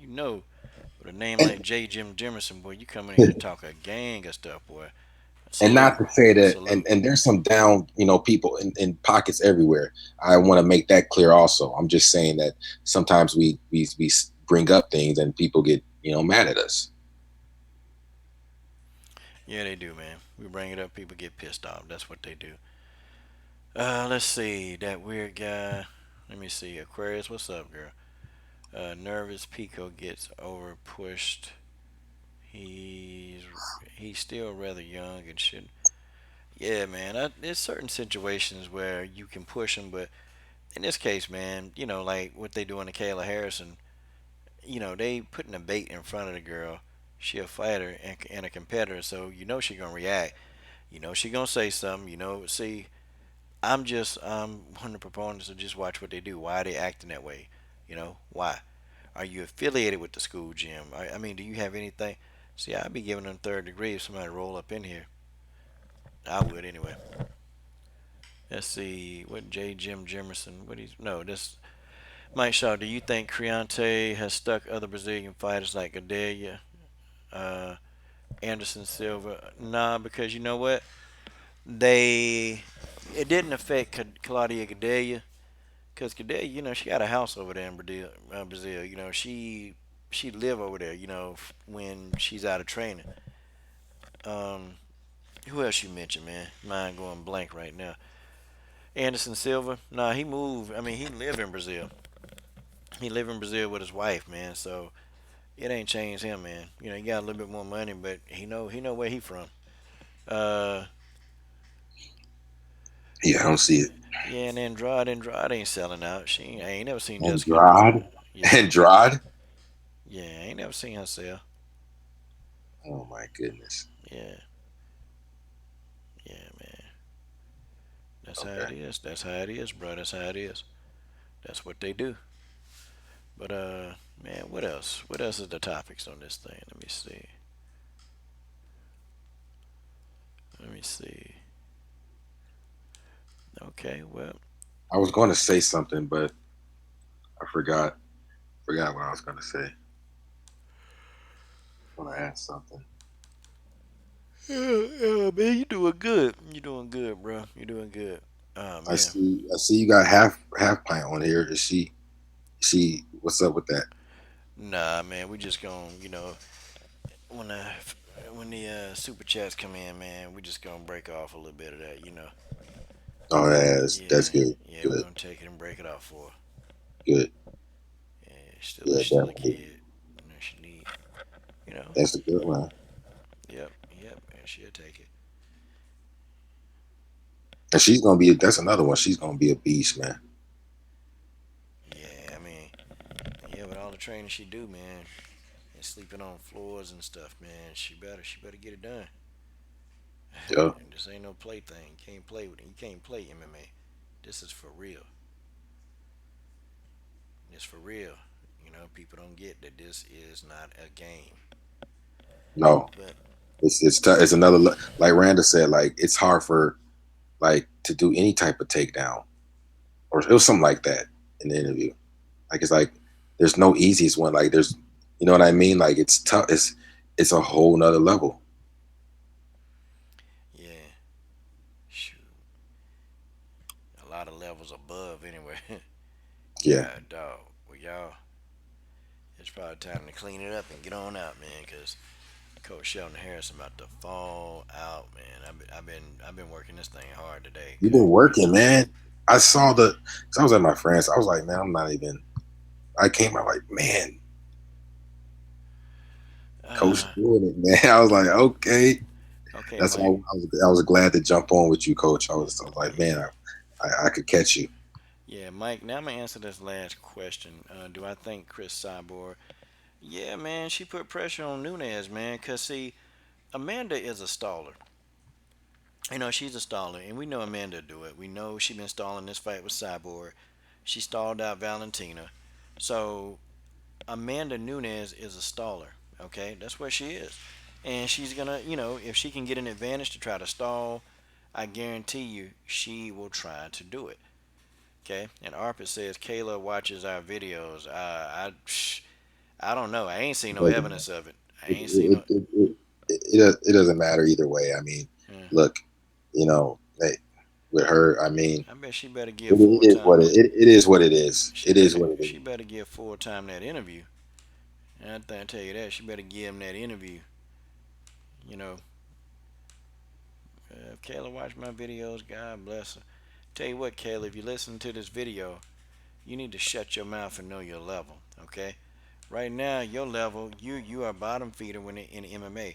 with a name like And J. Jim Jimerson, boy, you come in here to talk a gang of stuff, boy. and Salute, not to say that, and salute. and there's some down, people in pockets everywhere. I want to make that clear also. I'm just saying that sometimes we bring up things, and people get mad at us. Yeah, they do, man. We bring it up, people get pissed off. That's what they do. Let's see that weird guy. Let me see, Aquarius. What's up, girl? Nervous Pico gets over pushed. He's he's still rather young and should. Yeah, man. There's certain situations where you can push him, but in this case, man, like what they doing to Kayla Harrison. They putting a bait in front of the girl. She a fighter and a competitor, so she gonna react. She gonna say something. See, I'm one of the proponents to just watch what they do. Why are they acting that way? Why? Are you affiliated with the school gym? I mean, do you have anything? See, I'd be giving them third degree if somebody roll up in here. I would anyway. Let's see. What J. Jim Jimerson? What he's no. This Mike Shaw. Do you think Creonte has stuck other Brazilian fighters like Gadelha, uh, Anderson Silva? Nah, because you know what? They It didn't affect Claudia Gadelha, because Gadelha, she got a house over there in Brazil. Brazil, she live over there. When she's out of training. Um, who else you mentioned, man? Mind going blank right now. Anderson Silva. Nah, he moved. I mean, he live in Brazil. He live in Brazil with his wife, man. So it ain't changed him, man. He got a little bit more money, but he know where he from. Uh, Yeah, I don't see it. yeah, and Andrade ain't selling out. I ain't never seen Jessica. Andrade, Yeah, Andrade. yeah, I ain't never seen her sell. Oh my goodness. Yeah, yeah, man. That's how Okay. it is. That's how it is, bro. That's how it is. That's what they do. But man, what else? What else is the topics on this thing? Let me see. Let me see. Okay, well, I was going to say something, but I forgot what I was going to say. I want to ask something. yeah, man, you doing good. You doing good, bro. You doing good. Oh I man. see. I see you got half pint on here. Is she? She? What's up with that? Nah, man, we just gonna, when the when the super chats come in, man, we just gonna break off a little bit of that. Oh, that's Yeah, good. yeah, we're Good. gonna take it and break it off for her. Good. Yeah, she's Yeah, still a definitely. kid. She need, you know. That's a good one. Yep, yep, and she'll take it. And she's gonna be. That's another one. She's gonna be a beast, man. Yeah, I mean, yeah, with all the training she do, man, and sleeping on floors and stuff, man, she better get it done. Yeah. This ain't no play thing. You can't play with it. You can't play MMA. This is for real. It's for real. People don't get that this is not a game. No, But it's another like Randa said, like it's hard for like to do any type of takedown, or it was something like that in the interview. Like it's like there's no easiest one. Like there's, you know what I mean? Like it's tough. It's a whole nother level. yeah, shoot, a lot of levels above anyway. Yeah, God, dog. Well, y'all, it's probably time to clean it up and get on out, man. Cause Coach Shelton Harrison about to fall out, man. I've been working this thing hard today. you've been working, man. I saw the. Cause I was at my friend's. I was like, man, I'm not even. I came out like, man, Coach Uh, doing it, man. I was like, okay. okay, That's why Mike. I was glad to jump on with you, Coach. I was like, man, Yeah, I could catch you. yeah, Mike. Now I'm gonna answer this last question. Do I think Chris Cyborg? Yeah, man. She put pressure on Nunes, man. Cause see, Amanda is a staller. She's a staller, and we know Amanda do it. We know she been stalling this fight with Cyborg. She stalled out Valentina. So Amanda Nunes is a staller. Okay, that's what she is, and she's gonna, if she can get an advantage to try to stall, I guarantee you she will try to do it. Okay, and Arpit says Kayla watches our videos. I don't know. I ain't seen no It, evidence of it. I ain't seen it, no. it, it, it doesn't matter either way. I mean, Yeah, look, you know, with her, I mean, I bet she better give full it is time what that. it is what it is. She It is better what it is. she better give full time that interview. And I tell you that she better give him that interview. You know, if Kayla watch my videos, God bless her. Tell you what, Kayla, if you listen to this video, you need to shut your mouth and know your level. Okay, right now your level, you are bottom feeder when in MMA.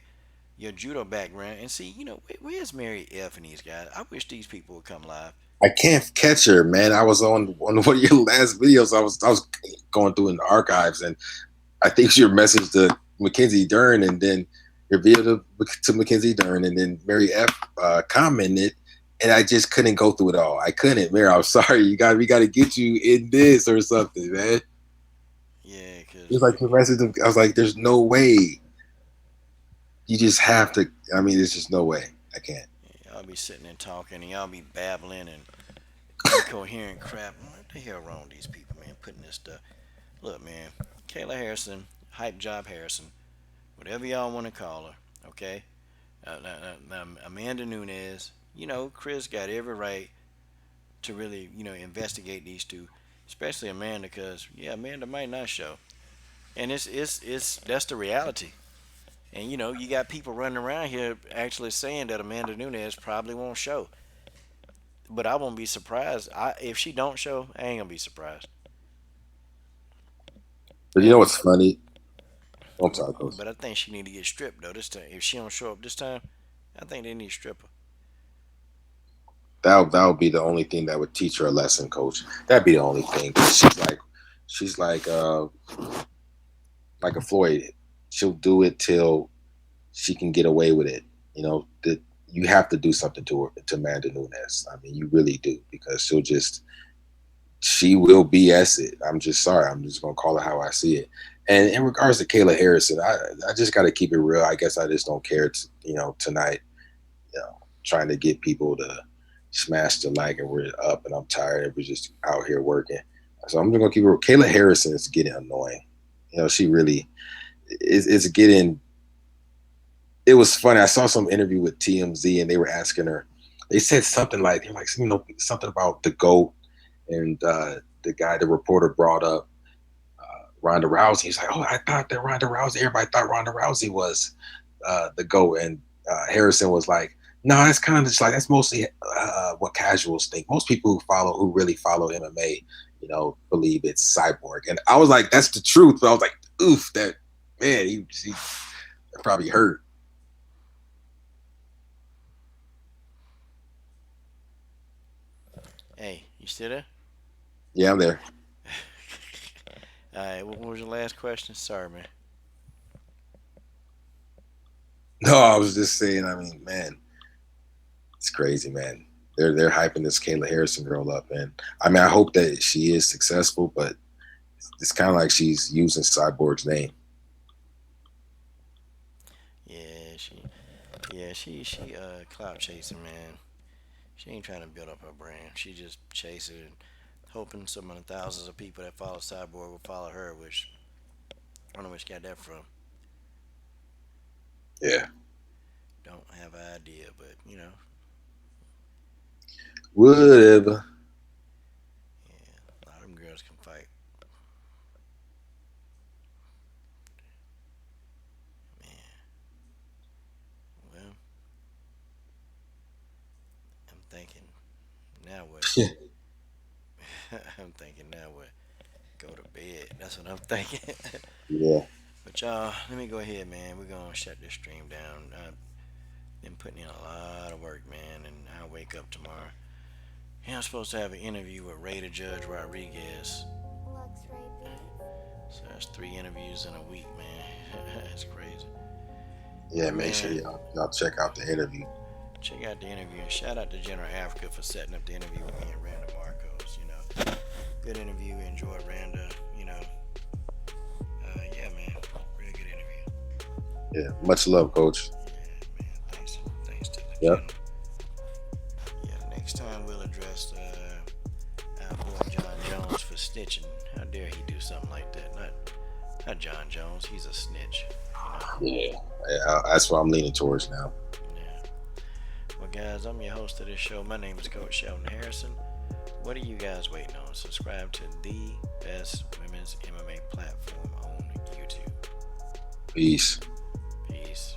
Your judo background, and see, where's Mary F and these guys? I wish these people would come live. I can't catch her, man. I was on one of your last videos. I was going through in the archives, and I think your message to Mackenzie Dern, and then your video to Mackenzie Dern, and then Mary F commented, and I just couldn't go through it all. I couldn't, Mary. I'm sorry. We got to get you in this or something, man. Yeah, It was because like your message. I was like, there's no way. You just have to. I mean, there's just no way. I can't. y'all be sitting and talking, and y'all be babbling and incoherent crap. What the hell wrong with these people, man? Putting this stuff. Look, man, Kayla Harrison, Hype Job Harrison, whatever y'all want to call her, okay? Amanda Nunes, Chris got every right to really, investigate these two, especially Amanda, because yeah, Amanda might not show, and it's that's the reality. And you got people running around here actually saying that Amanda Nunes probably won't show, but I won't be surprised. If she don't show, I ain't gonna be surprised. But you know And what's funny? Oh, I'm sorry, Coach. but I think she need to get stripped though this time. If she don't show up this time, I think they need to strip her. That would be the only thing that would teach her a lesson, Coach. That'd be the only thing. She's like a Floyd. She'll do it till she can get away with it. You know, that you have to do something to her, to Amanda Nunes. I mean, you really do, because she will BS it. I'm just sorry. I'm just gonna call it how I see it. And in regards to Kayla Harrison, I just got to keep it real. I guess I just don't care. Tonight, trying to get people to smash the like, and we're up, and I'm tired, and we're just out here working. So I'm just gonna keep it real. Kayla Harrison is getting annoying. She really is getting. It was funny. I saw some interview with TMZ, and they were asking her. They said something like, they're like, something about the GOAT, and the reporter brought up Ronda Rousey. He's like, oh, I thought that Ronda Rousey. Everybody thought Ronda Rousey was the GOAT, and Harrison was like, no, that's kind of just like, that's mostly what casuals think. Most people who really follow MMA, believe it's Cyborg. And I was like, that's the truth. But I was like, oof, that man, he probably hurt. Hey, you still there? Yeah, I'm there. All right. What was your last question? Sorry, man. No, I was just saying. I mean, man, it's crazy, man. They're hyping this Kayla Harrison girl up, and I mean, I hope that she is successful, but It's kind of like she's using Cyborg's name. She clout chasing, man. She ain't trying to build up her brand. She just chasing and hoping some of the thousands of people that follow Cyborg will follow her, which I don't know where she got that from. Yeah. Don't have an idea, but Whatever. yeah, a lot of them girls can fight. Man, well, I'm thinking now what? I'm thinking now what? Go to bed. That's what I'm thinking. Yeah. But y'all, let me go ahead, man. We're gonna shut this stream down. I've been putting in a lot of work, man, and I'll wake up tomorrow. Yeah, I'm supposed to have an interview with Raider Judge Rodriguez. So that's 3 interviews in a week, man. That's crazy. Yeah. But Make sure man, y'all check out the interview. check out the interview and shout out to General Africa for setting up the interview with me and Randa Markos. Good interview. Enjoy Randa. Yeah, man, real good interview. Yeah. Much love, Coach. Yeah, man. Thanks to the Yep. channel. Yeah, next time we'll address our boy John Jones for snitching. How dare he do something like that? Not John Jones. He's a snitch. Yeah. That's what I'm leaning towards now. Yeah. Well, guys, I'm your host of this show. My name is Coach Sheldon Harrison. What are you guys waiting on? Subscribe to the best women's MMA platform on YouTube. Peace. Peace.